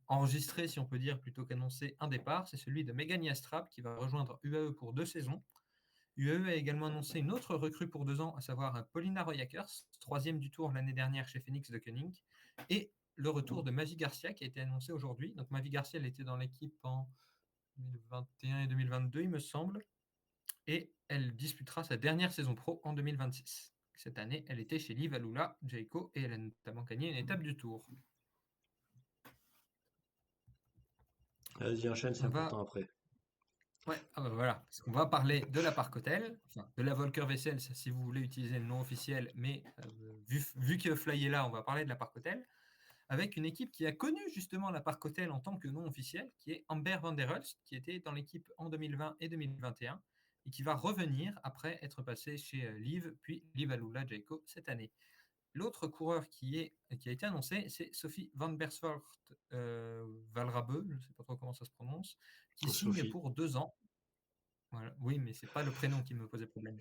enregistré, si on peut dire, plutôt qu'annoncé un départ, c'est celui de Megan Yastrab qui va rejoindre UAE pour 2 saisons. UAE a également annoncé une autre recrue pour 2 ans, à savoir Paulina Royakers, 3e du tour l'année dernière chez Phoenix de Koenig, et le retour de Mavi Garcia qui a été annoncé aujourd'hui. Donc Mavi Garcia, elle était dans l'équipe en 2021 et 2022, il me semble, et elle disputera sa dernière saison pro en 2026. Cette année, elle était chez Liv Alula, Jayco, et elle a notamment gagné une étape du Tour. Vas-y, enchaîne, c'est important après. Ouais, voilà, parce qu'on va parler de la Parc Hotel, de la Volker Wessels si vous voulez utiliser le nom officiel, mais vu que Fly est là, on va parler de la Parc Hotel, avec une équipe qui a connu justement la Parc Hotel en tant que nom officiel, qui est Amber Van der Hulst, qui était dans l'équipe en 2020 et 2021, et qui va revenir après être passé chez Liv, puis Liv Alula Jayco cette année. L'autre coureur qui a été annoncé, c'est Sophie Van Bersvoort Valrabe, je ne sais pas trop comment ça se prononce, qui signe Sophie. pour 2 ans. Voilà. Oui, mais c'est pas le prénom qui me posait problème.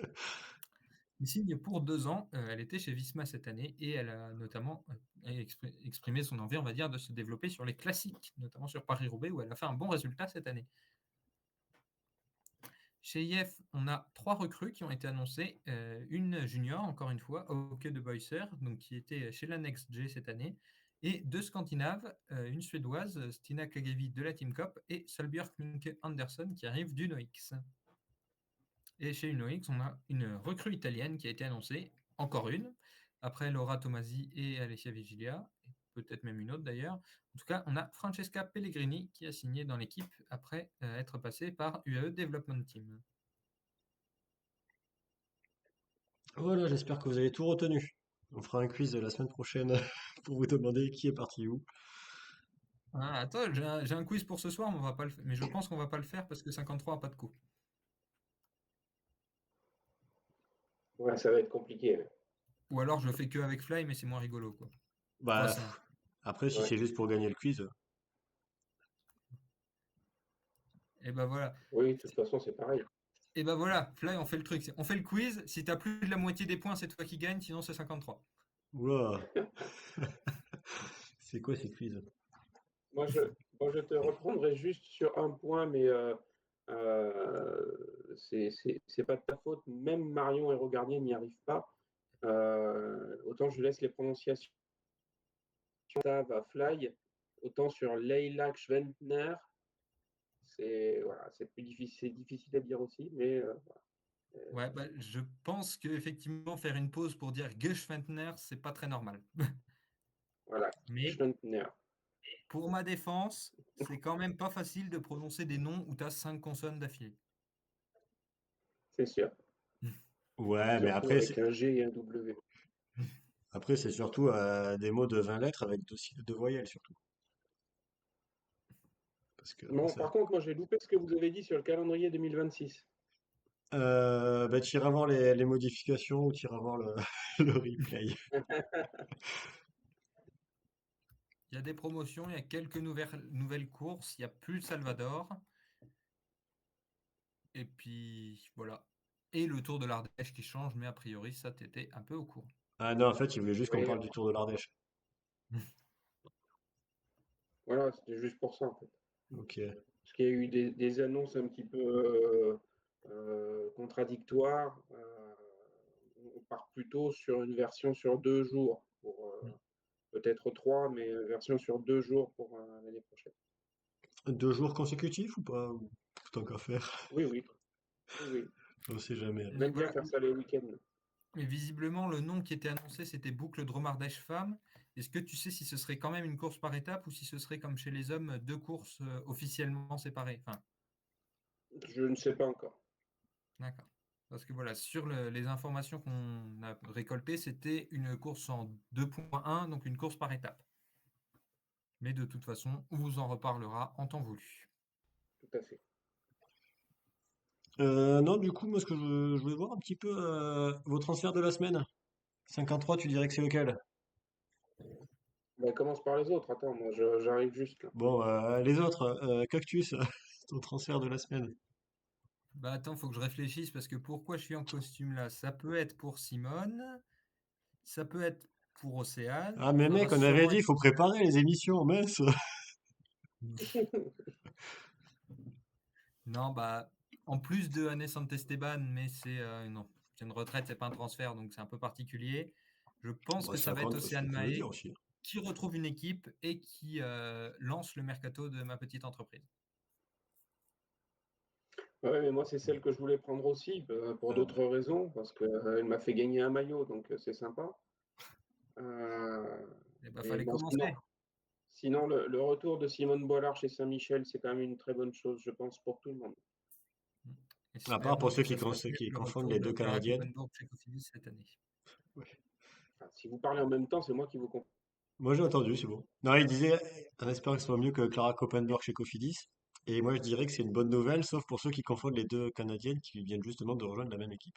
Il signe pour 2 ans. Elle était chez Visma cette année et elle a notamment exprimé son envie, on va dire, de se développer sur les classiques, notamment sur Paris-Roubaix où elle a fait un bon résultat cette année. Chez IF, on a 3 recrues qui ont été annoncées, une junior, encore une fois, Auke de Boyser, donc qui était chez la Next G cette année, et 2 Scandinaves, une Suédoise, Stina Kagavi de la Team Cup et Solbjørk Minke Andersson qui arrive d'Uno-X. Et chez Uno-X, on a une recrue italienne qui a été annoncée, encore une, après Laura Tomasi et Alessia Vigilia, et peut-être même une autre d'ailleurs. En tout cas, on a Francesca Pellegrini qui a signé dans l'équipe après être passée par UAE Development Team. Voilà, j'espère que vous avez tout retenu. On fera un quiz la semaine prochaine pour vous demander qui est parti où. Ah, attends, j'ai un quiz pour ce soir, mais, on va pas mais je pense qu'on va pas le faire parce que 53 n'a pas de coup. Ouais, ça va être compliqué. Ou alors je le fais que avec Fly, mais c'est moins rigolo, quoi. Enfin, Bah, après, si Ouais. c'est juste pour gagner le quiz. et ben voilà. Oui, de toute façon, c'est pareil. Et ben voilà, Fly, on fait le truc. On fait le quiz. Si t'as plus de la moitié des points, c'est toi qui gagne, sinon c'est 53. Oula, c'est quoi ces quiz? Moi, je, moi, je te reprendrai juste sur un point, mais c'est pas de ta faute. Même Marion et Rogarnier n'y arrivent pas. Autant je laisse les prononciations à Fly, autant sur Leila Schwentner, c'est plus difficile, c'est difficile à dire aussi, mais Ouais, bah, je pense qu'effectivement, faire une pause pour dire Geschwendner, c'est pas très normal. voilà, Mais Schwentner, pour ma défense, c'est quand même pas facile de prononcer des noms où tu as 5 consonnes d'affilée. c'est sûr. Ouais, mais Surtout avec un G et un W. après c'est surtout des mots de 20 lettres avec deux voyelles surtout. Parce que Bon, ça... par contre, moi j'ai loupé ce que vous avez dit sur le calendrier 2026. Bah, tu iras voir les modifications ou tu iras voir le, le replay. Il y a des promotions, il y a quelques nouvelles courses, il n'y a plus le Salvador. Et puis voilà. Et le Tour de l'Ardèche qui change, mais a priori, ça t'était un peu au courant. Ah non, en fait, il voulait juste qu'on Oui, parle du Tour de l'Ardèche. voilà, c'était juste pour ça en fait. Ok. Parce qu'il y a eu des annonces un petit peu contradictoires. On part plutôt sur une version sur 2 jours, pour peut-être 3, mais version sur 2 jours pour l'année prochaine. 2 jours consécutifs ou pas? Ou tant qu'à faire, Oui, oui, oui, oui. on sait jamais. On Mais aime bien voilà. faire ça les week-ends. Mais visiblement, le nom qui était annoncé, c'était Boucle Dromardèche Femmes. Est-ce que tu sais si ce serait quand même une course par étape ou si ce serait comme chez les hommes, 2 courses officiellement séparées? Enfin, Je ne sais pas encore. d'accord. Parce que voilà, sur les informations qu'on a récoltées, c'était une course en 2.1, donc une course par étape. Mais de toute façon, on vous en reparlera en temps voulu. Tout à fait. Non, du coup, moi, ce que je voulais voir un petit peu vos transferts de la semaine. 53, tu dirais que c'est lequel? Bah, commence par les autres. Attends, moi j'arrive juste là. Bon, les autres, Cactus, ton transfert de la semaine. Bah attends, faut que je réfléchisse parce que pourquoi je suis en costume là? Ça peut être pour Simone, ça peut être pour Océane, Ah, mais ça va mec, on avait sûrement dit, il être. faut préparer les émissions, mince. Non, bah en plus de Hannes Esteban, mais c'est non, c'est une retraite, c'est pas un transfert, donc c'est un peu particulier. Je pense Bon, que ça ça va être compte, Océane tu peux le dire Mahé aussi. qui retrouve une équipe et qui lance le mercato de ma petite entreprise. Ouais, mais moi c'est celle que je voulais prendre aussi, pour Ah, bah. d'autres raisons, parce qu'elle m'a fait gagner un maillot, donc c'est sympa. Euh, Et bah et fallait bon, commencer. sinon le retour de Simone Bollard chez Saint-Michel, c'est quand même une très bonne chose, je pense, pour tout le monde. À part pour Espérons ceux que ça soit mieux qui que le confondent retour les de deux Clara Canadiennes. Koppenborg chez Cofidis cette année. Ouais. Enfin, si vous parlez en même temps, c'est moi qui vous comprends. Moi, j'ai entendu, c'est bon. Non, il disait, en espérant que ce soit mieux que Clara Koppenborg chez Cofidis. Et moi, je dirais que c'est une bonne nouvelle, sauf pour ceux qui confondent les deux Canadiennes qui viennent justement de rejoindre la même équipe.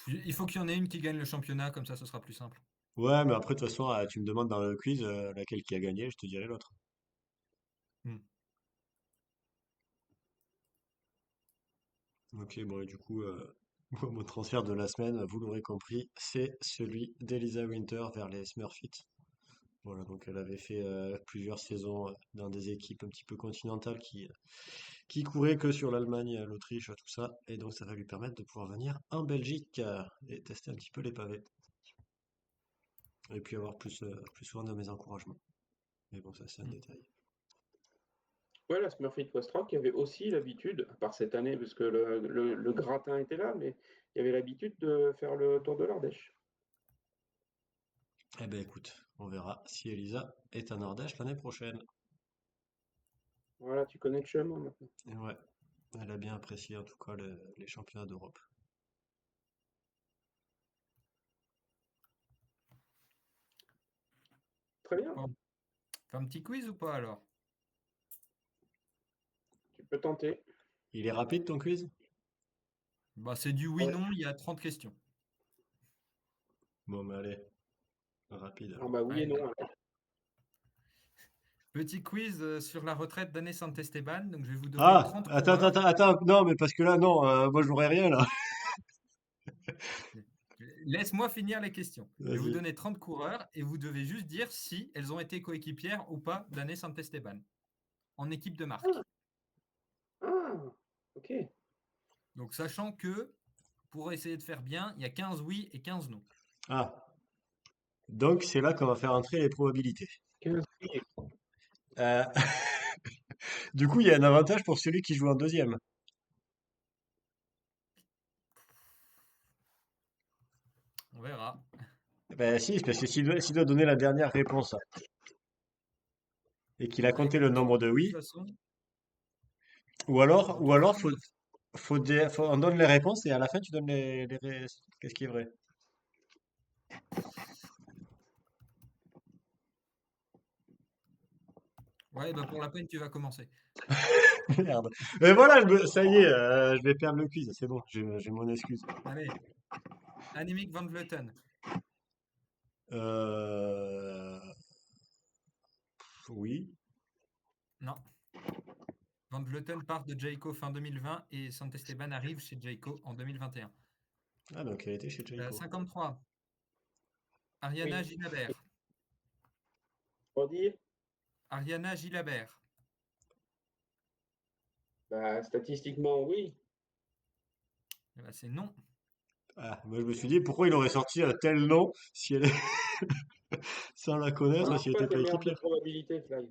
Il faut qu'il y en ait une qui gagne le championnat, comme ça ce sera plus simple. Ouais, mais après, de toute façon, tu me demandes dans le quiz laquelle qui a gagné, je te dirai l'autre. Hmm. Ok, bon, et du coup, moi, mon transfert de la semaine, vous l'aurez compris, c'est celui d'Elisa Winter vers les Smurfit. Voilà, donc elle avait fait plusieurs saisons dans des équipes un petit peu continentales qui courait que sur l'Allemagne, l'Autriche, tout ça. Et donc, ça va lui permettre de pouvoir venir en Belgique et tester un petit peu les pavés. Et puis avoir plus souvent de mes encouragements. Mais bon, ça, c'est un détail. Ouais, la Smurfit West Rock avait aussi l'habitude, à part cette année, parce que le gratin était là, mais il y avait l'habitude de faire le Tour de l'Ardèche. Eh ben, écoute, on verra si Elisa est en Ardèche l'année prochaine. Voilà, tu connais le chemin maintenant. Et ouais, elle a bien apprécié en tout cas les championnats d'Europe. Très bien, Bon. Fais un petit quiz ou pas alors? tu peux tenter. Il est rapide ton quiz? Bah, c'est du Ouais. oui-non, il y a 30 questions. Bon, mais allez, rapide Ah alors. bah oui et Allez. non. Alors. Petit quiz sur la retraite d'Anne Santesteban. Donc, je vais vous donner Ah, 30 attends, coureurs. non, mais parce que là, non, moi je n'aurais rien là. Laisse-moi finir les questions. Je vais vous Vas-y. donner 30 coureurs et vous devez juste dire si elles ont été coéquipières ou pas d'Anne Santesteban en équipe de marque. Ah, ok. Donc, sachant que pour essayer de faire bien, il y a 15 oui et 15 non. Ah, donc c'est là qu'on va faire entrer les probabilités. 15 billets. Euh, du coup, il y a un avantage pour celui qui joue en deuxième. On verra. Ben si, parce que s'il doit donner la dernière réponse et qu'il a Bah, compté le nombre de de toute oui, façon, ou de alors, ou toute alors façon, on donne les réponses et à la fin tu donnes qu'est-ce qui est vrai. ouais, bah pour la peine, tu vas commencer. Merde. Mais voilà, ça y est, je vais perdre le quiz, c'est bon, j'ai mon excuse. Allez, Annemiek van Vleuten. Euh, oui. Non. Van Vleuten part de Jayco fin 2020 et Santesteban arrive chez Jayco en 2021. Ah, donc elle était chez Jayco. 53. Ariana Oui. Gilabert. Redire, Ariana Gilabert. bah, statistiquement, oui. Eh ben, c'est non. Ah, moi je me suis dit pourquoi il aurait sorti un tel nom si elle est sans la connaître, Alors, si elle pas était tes pas merdes de équipière. probabilité, Fly.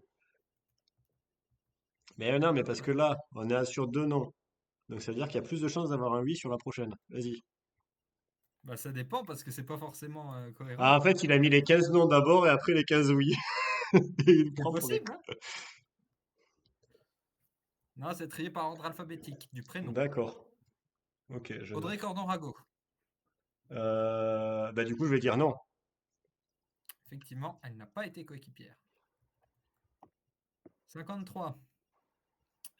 Mais non, mais parce que là, on est sur deux noms. Donc ça veut dire qu'il y a plus de chances d'avoir un oui sur la prochaine. Vas-y. Bah, ça dépend parce que c'est pas forcément Ah, cohérent. en fait, il a mis les 15 noms d'abord et après les 15 oui. Et il C'est prend pour les... possible, hein? Non, c'est trié par ordre alphabétique du prénom. D'accord. Ok, je Audrey note. Cordon-Rago. Bah du coup, je vais dire non. Effectivement, elle n'a pas été coéquipière. 53.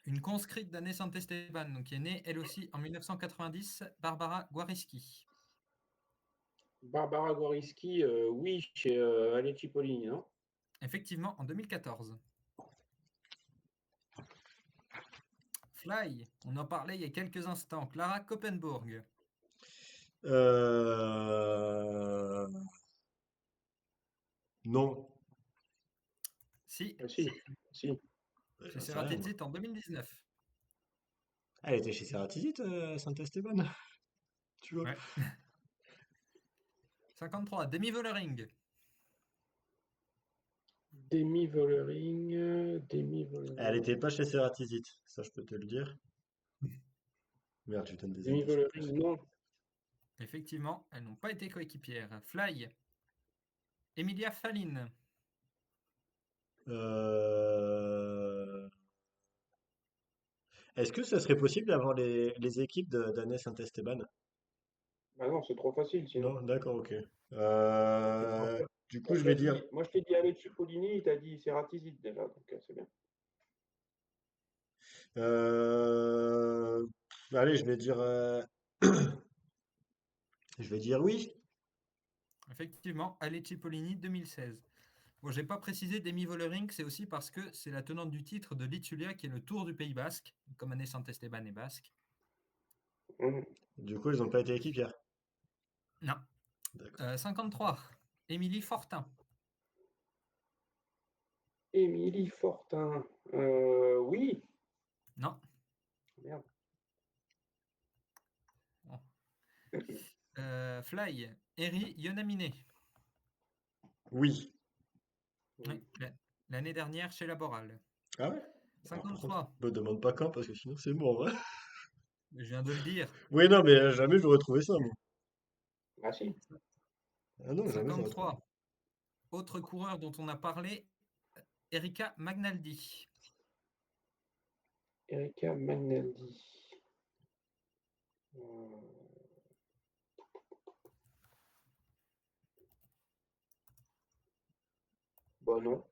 Une conscrite d'Anne Santesteban, donc qui est née elle aussi en 1990, Barbara Guareschi. Barbara Goriski, oui, chez Ale Cipollini, non? Effectivement, en 2014. Fly, on en parlait il y a quelques instants. Clara Koppenburg. Euh... Non. Si, Ah, si, si. chez J'en sais rien, moi. Ceratizit en 2019. Elle était chez Ceratizit, Saint-Esteban. Tu vois. Ouais. 53. Demi Vollering. Demi Vollering, Demi Elle était Vollering. pas chez Ceratizit, ça je peux te le dire. Merde, je donne des Demi indices en plus. Vollering, non. Effectivement, elles n'ont pas été coéquipières. Fly. Emilia Fallin. Euh, Est-ce que ça serait possible d'avoir les équipes d'Anne Saint-Esteban? Bah non, c'est trop facile sinon. Non, d'accord, ok. Après, Du coup, je vais dire. moi, je t'ai dit Ale Cipollini, il t'a dit Ceratizit déjà, donc c'est bien. euh, Allez, je vais dire oui. Effectivement, Ale Cipollini 2016. Bon, j'ai pas précisé Demi Vollering, c'est aussi parce que c'est la tenante du titre de l'Itzulia qui est le Tour du Pays Basque, comme Anne Santesteban est basque. Mhm. Du coup, ils n'ont pas été équipières. Non. D'accord. 53. Émilie Fortin. Émilie Fortin, oui. Non. Merde. Fly, Eri Yonamine. Oui. Oui, l'année dernière chez Laboral. Ah ouais? Alors, par contre, 53, me demande pas quand, parce que sinon c'est mort, hein. je viens de le dire. Oui, non, mais jamais j'aurais trouvé ça, moi. Ah si. Ah non, jamais j'aurais trouvé. 53, autre coureur dont on a parlé, Erika Magnaldi. Erika Magnaldi. Euh, Bah non.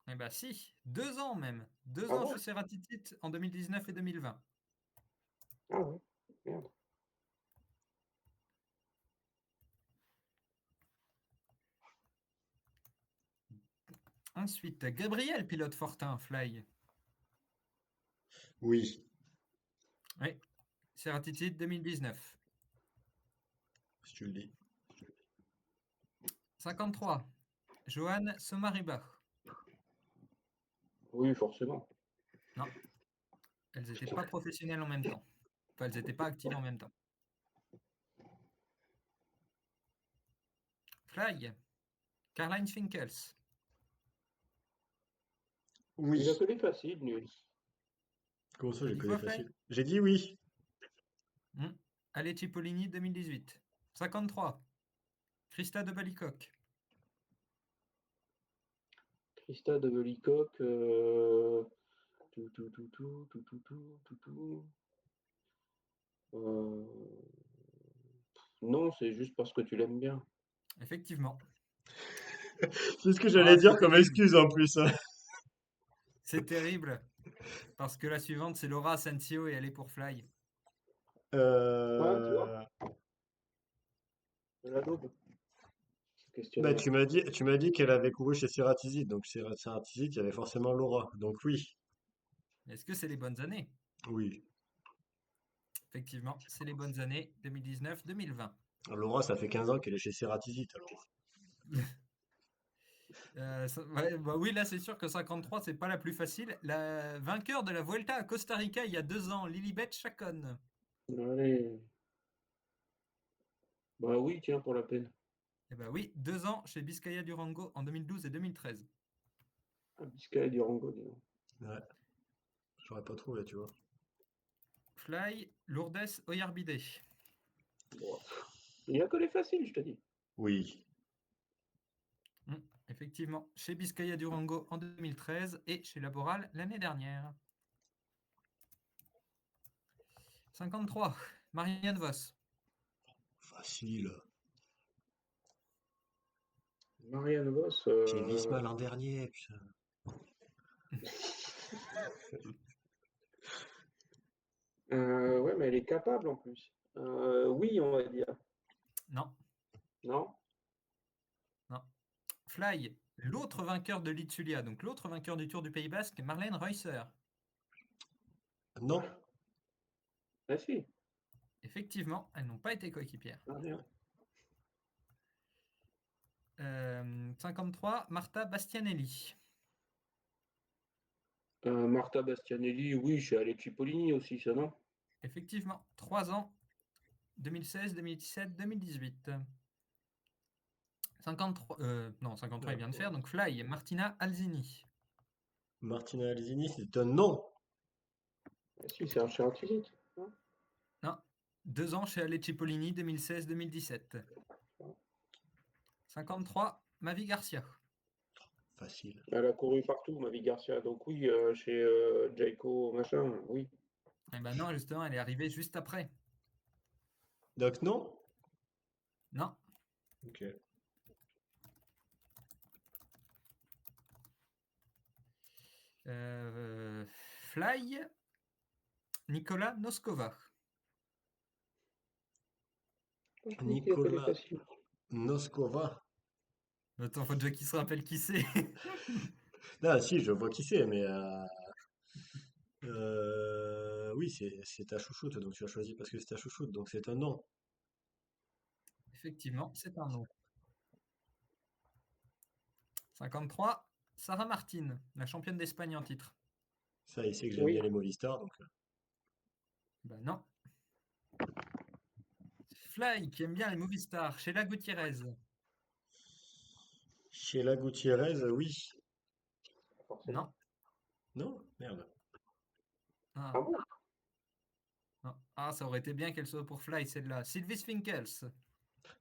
Eh bien si, 2 ans même. 2 Ah ans bon? chez Ceratitit en 2019 et 2020. Ah ouais. Merde. Ensuite, Gabriel, pilote Fortin, Fly. Oui. Oui, Ceratitit 2019. Si tu le dis. 53, Johan Somaribach. Oui, forcément. Non, elles n'étaient pas professionnelles en même temps. Enfin, elles n'étaient pas actives en même temps. Fly, Caroline Finkels. Il a Oui. que des faciles, nul. Comment ça, T'as j'ai dit que des quoi, Fly? faciles? J'ai dit oui. Ale Cipollini 2018. 53, Christa de Balicoque. Christa de Belicock. Tout, tout, tout, tout, tout, tout, tout, tout, tout. Euh, Non, c'est juste parce que tu l'aimes bien. Effectivement. C'est ce que Ah, j'allais c'est dire comme terrible. excuse en plus, hein. C'est terrible. Parce que la suivante, c'est Laura Asensio et elle est pour Fly. Ah, tu vois, Euh... de la daube. Ce Bah, questionnaire. tu m'as dit qu'elle avait couru chez Ceratizid, donc chez Ceratizid, il y avait forcément Laura. Donc oui. Est-ce que c'est les bonnes années? Oui. Effectivement, c'est les bonnes années 2019-2020. Laura, ça fait 15 ans qu'elle est chez Ceratizid, alors. Ouais, bah oui, là c'est sûr que 53, c'est pas la plus facile. La vainqueur de la Vuelta à Costa Rica il y a 2 ans, Lilibet Chacon. Allez. Bah oui, tiens, pour la peine. Eh bah oui, 2 ans chez Biscaya Durango en 2012 et 2013. Ah, Biscay du Rango, dis donc. Ouais, j'aurais pas trouvé, tu vois. Fly, Lourdes Oyarbide. Bon. Il n'y a que les faciles, je te dis. Oui. Effectivement, chez Biscaya Durango en 2013 et chez Laboral l'année dernière. 53, Marianne Vos. Facile. Marianne Vos. Chez Visma l'an dernier, putain. Ouais, mais elle est capable en plus. Oui, on va dire. Non, Non? non. Fly, l'autre vainqueur de l'Itzulia, donc l'autre vainqueur du Tour du Pays Basque, Marlène Reusser. Non. Ah si. Effectivement, elles n'ont pas été coéquipières. Ah, merde. 53, Marta Bastianelli. Marta Bastianelli, oui, chez Ale Cipollini aussi, ça, non? Effectivement, 3 ans, 2016, 2017, 2018. 53, non, 53, il vient de faire, donc Fly, Martina Alzini. Martina Alzini, c'est un non. Ah si, c'est un Charentizite. Non, 2 ans chez Ale Cipollini, 2016-2017. 53, Mavi Garcia. Facile. Elle a couru partout, Mavi Garcia. Donc oui, chez Jayco, machin, oui. Eh ben non, justement, elle est arrivée juste après. Donc non? Non. Ok. Fly, Nicolas Noskova. Je dis qu'il y a que les Nicolas faciles. Noskova. Attends, faut déjà qu'il se rappelle qui c'est. Ah si, je vois qui c'est, mais oui, c'est ta chouchoute, donc tu as choisi parce que c'est ta chouchoute, donc c'est un non. Effectivement, c'est un nom. 53, Sarah Martin, la championne d'Espagne en titre. Ça, il sait que j'aime bien Oui. les Movistar, donc. Bah non. Fly, qui aime bien les movie stars. Sheila Gutiérrez. Sheila Gutiérrez, oui. Forcément. Non. Non? Merde. Ah, Ah bon? non. Ah, ça aurait été bien qu'elle soit pour Fly, celle-là. Sylvie Swinkels.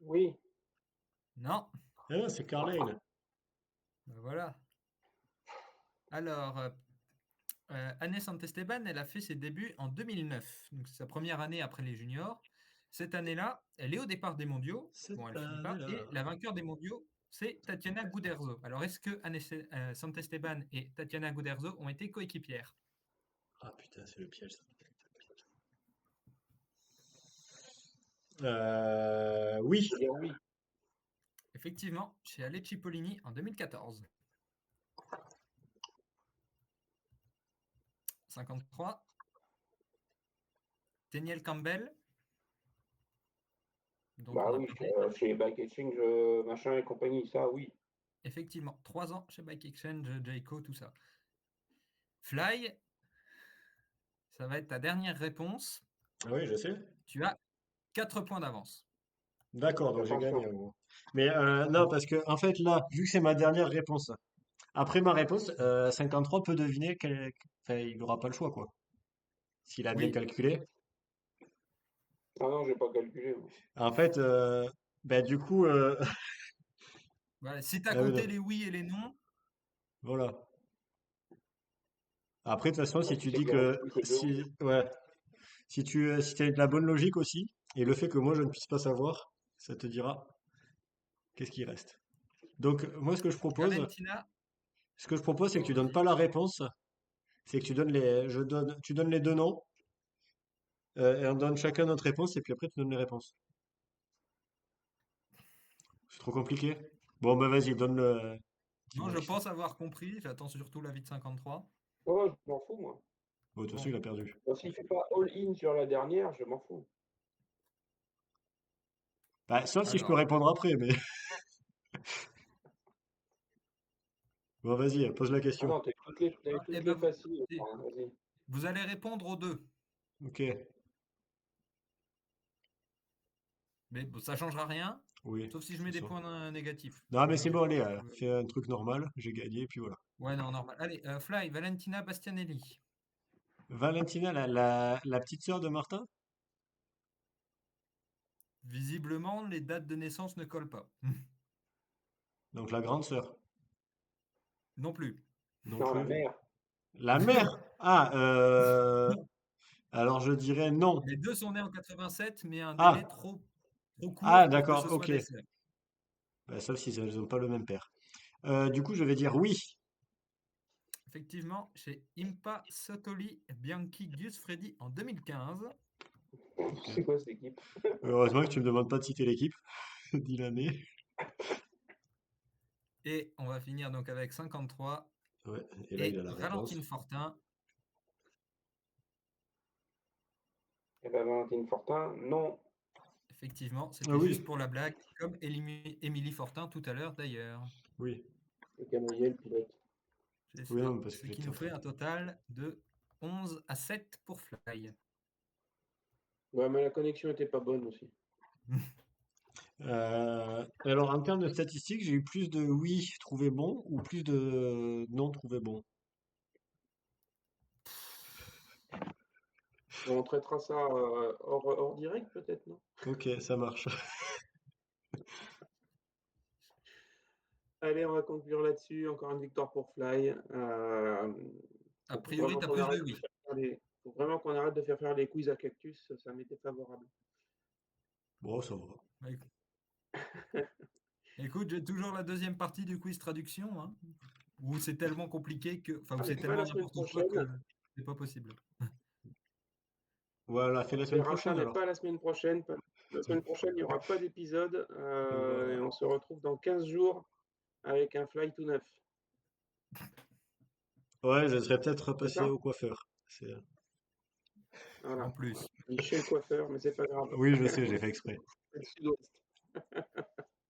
Oui. Non. Ah non, c'est Carlyle. Bah voilà. Alors, Anne Santesteban, elle a fait ses débuts en 2009. Donc, c'est sa première année après les juniors. Cette année-là, elle est au départ des mondiaux. Bon, elle finit pas. Et la vainqueur des mondiaux, c'est Tatiana Guderzo. Alors, est-ce que Anne Santesteban et Tatiana Guderzo ont été coéquipières? Ah putain, c'est le piège ça. Oui. Je veux dire oui. Effectivement, chez Ale Cipollini en 2014. 53. Daniel Campbell, dont Bah on a oui, parlé. chez Bike Exchange, machin et compagnie, ça, oui. Effectivement, 3 ans chez Bike Exchange, Jayco, tout ça. Fly, ça va être ta dernière réponse. Ah oui, je sais. Tu as 4 points d'avance. D'accord, donc j'ai Attention. gagné en gros. Mais non, parce que en fait là, vu que c'est ma dernière réponse, après ma réponse, 53 peut deviner enfin, il n'aura pas le choix quoi. S'il a bien Oui, calculé. Ah non, j'ai pas calculé, moi. En fait, bah, du coup, voilà. Si tu as ah oui, compté non, les oui et les non, voilà. Après, de toute façon, Bah, si si tu c'est dis bien que plus que deux oui. si ouais, si tu as de la bonne logique aussi, et le fait que moi je ne puisse pas savoir, ça te dira qu'est-ce qui reste. Donc moi Valentina, ce que je propose, c'est que tu donnes pas la réponse, c'est que tu donnes les deux noms, et on donne chacun notre réponse, et puis après tu donnes les réponses. C'est trop compliqué? Bon, bah vas-y, non, dis-moi je qui c'est. pense avoir compris. J'attends surtout l'avis de 53. Oh, je m'en fous, moi. Bon, de toute façon, Bon, il a perdu. Bon, s'il fait pas all-in sur la dernière, je m'en fous. Bah, sauf si je peux alors, répondre après, mais bon, vas-y, pose la Ah question. non, t'avais eh toutes ben, les faciles. Enfin, vas-y. vous allez répondre aux deux. Ok, Mais bon, ça changera rien, oui, sauf si de je toute mets des façon. points négatifs. Non, mais Donc, c'est bon, allez, fais un truc normal, j'ai gagné, et puis voilà. ouais, non, normal. Allez, Fly, Valentina Bastianelli. Valentina, la petite sœur de Martin? Visiblement, les dates de naissance ne collent pas. Donc la grande sœur, Non plus. non Non, la plus. mère. La mère? Ah, alors je dirais non. Les deux sont nés en 87, mais un délai Ah, trop ah, court pour que ce d'accord, soit ok. des sœurs. Bah, sauf si elles n'ont pas le même père. Du coup, je vais dire oui. Effectivement, chez Impa Sotoli Bianchi Giusfredi en 2015. Ok. C'est quoi cette équipe? Heureusement que tu me demandes pas de citer l'équipe. Dis l'année. Et on va finir donc avec 53. Ouais, et là, il Et a la réponse. Valentine Fortin. Eh ben, Valentine Fortin, non. Effectivement, Ah c'était oui, juste pour la blague, comme Émilie Fortin tout à l'heure d'ailleurs. oui. Le canoë, le pilote. C'est Oui, ça. non, parce que Ce qui j'étais nous en fait train un de... total de 11-7 pour Fly. Ouais, mais la connexion était pas bonne aussi. Alors, en termes de statistiques, j'ai eu plus de oui trouvé bon ou plus de non trouvé bon. On traitera ça hors direct, peut-être, non? Ok, ça marche. Allez, on va conclure là-dessus. Encore une victoire pour Fly. A Faut priori, vraiment tu as qu'on plus de arrête de oui. faire faut vraiment qu'on arrête de faire les quiz à Cactus. Ça m'était favorable. Bon, ça va. Bah, écoute, j'ai toujours la deuxième partie du quiz traduction, hein, où c'est tellement compliqué que, enfin, où Ah, mais c'est pas tellement la semaine n'importe quoi que prochaine. c'est pas possible. Voilà, fais la Les semaine rachats, prochaine mais alors. pas la semaine prochaine. La semaine prochaine, il n'y aura pas d'épisode. Et Voilà. on se retrouve dans 15 jours avec un Fly tout neuf. Ouais, je serais peut-être C'est repassé ça? au coiffeur. En Voilà. plus. Il est chez le coiffeur, mais c'est pas grave. Oui, je sais, j'ai fait exprès. C'est le sud-ouest.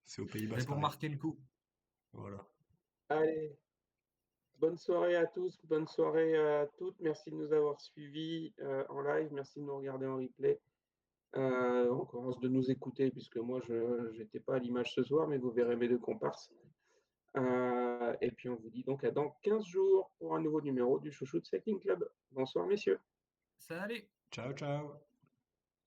C'est au Pays Mais Basque, pour pareil. marquer le coup. Voilà. Allez, Bonne soirée à tous, bonne soirée à toutes. Merci de nous avoir suivis en live, merci de nous regarder en replay. On commence de nous écouter puisque moi je n'étais pas à l'image ce soir, mais vous verrez mes deux comparses. Et puis on vous dit donc à dans 15 jours pour un nouveau numéro du Chouchou de Cycling Club. Bonsoir messieurs. Salut! Ciao, ciao.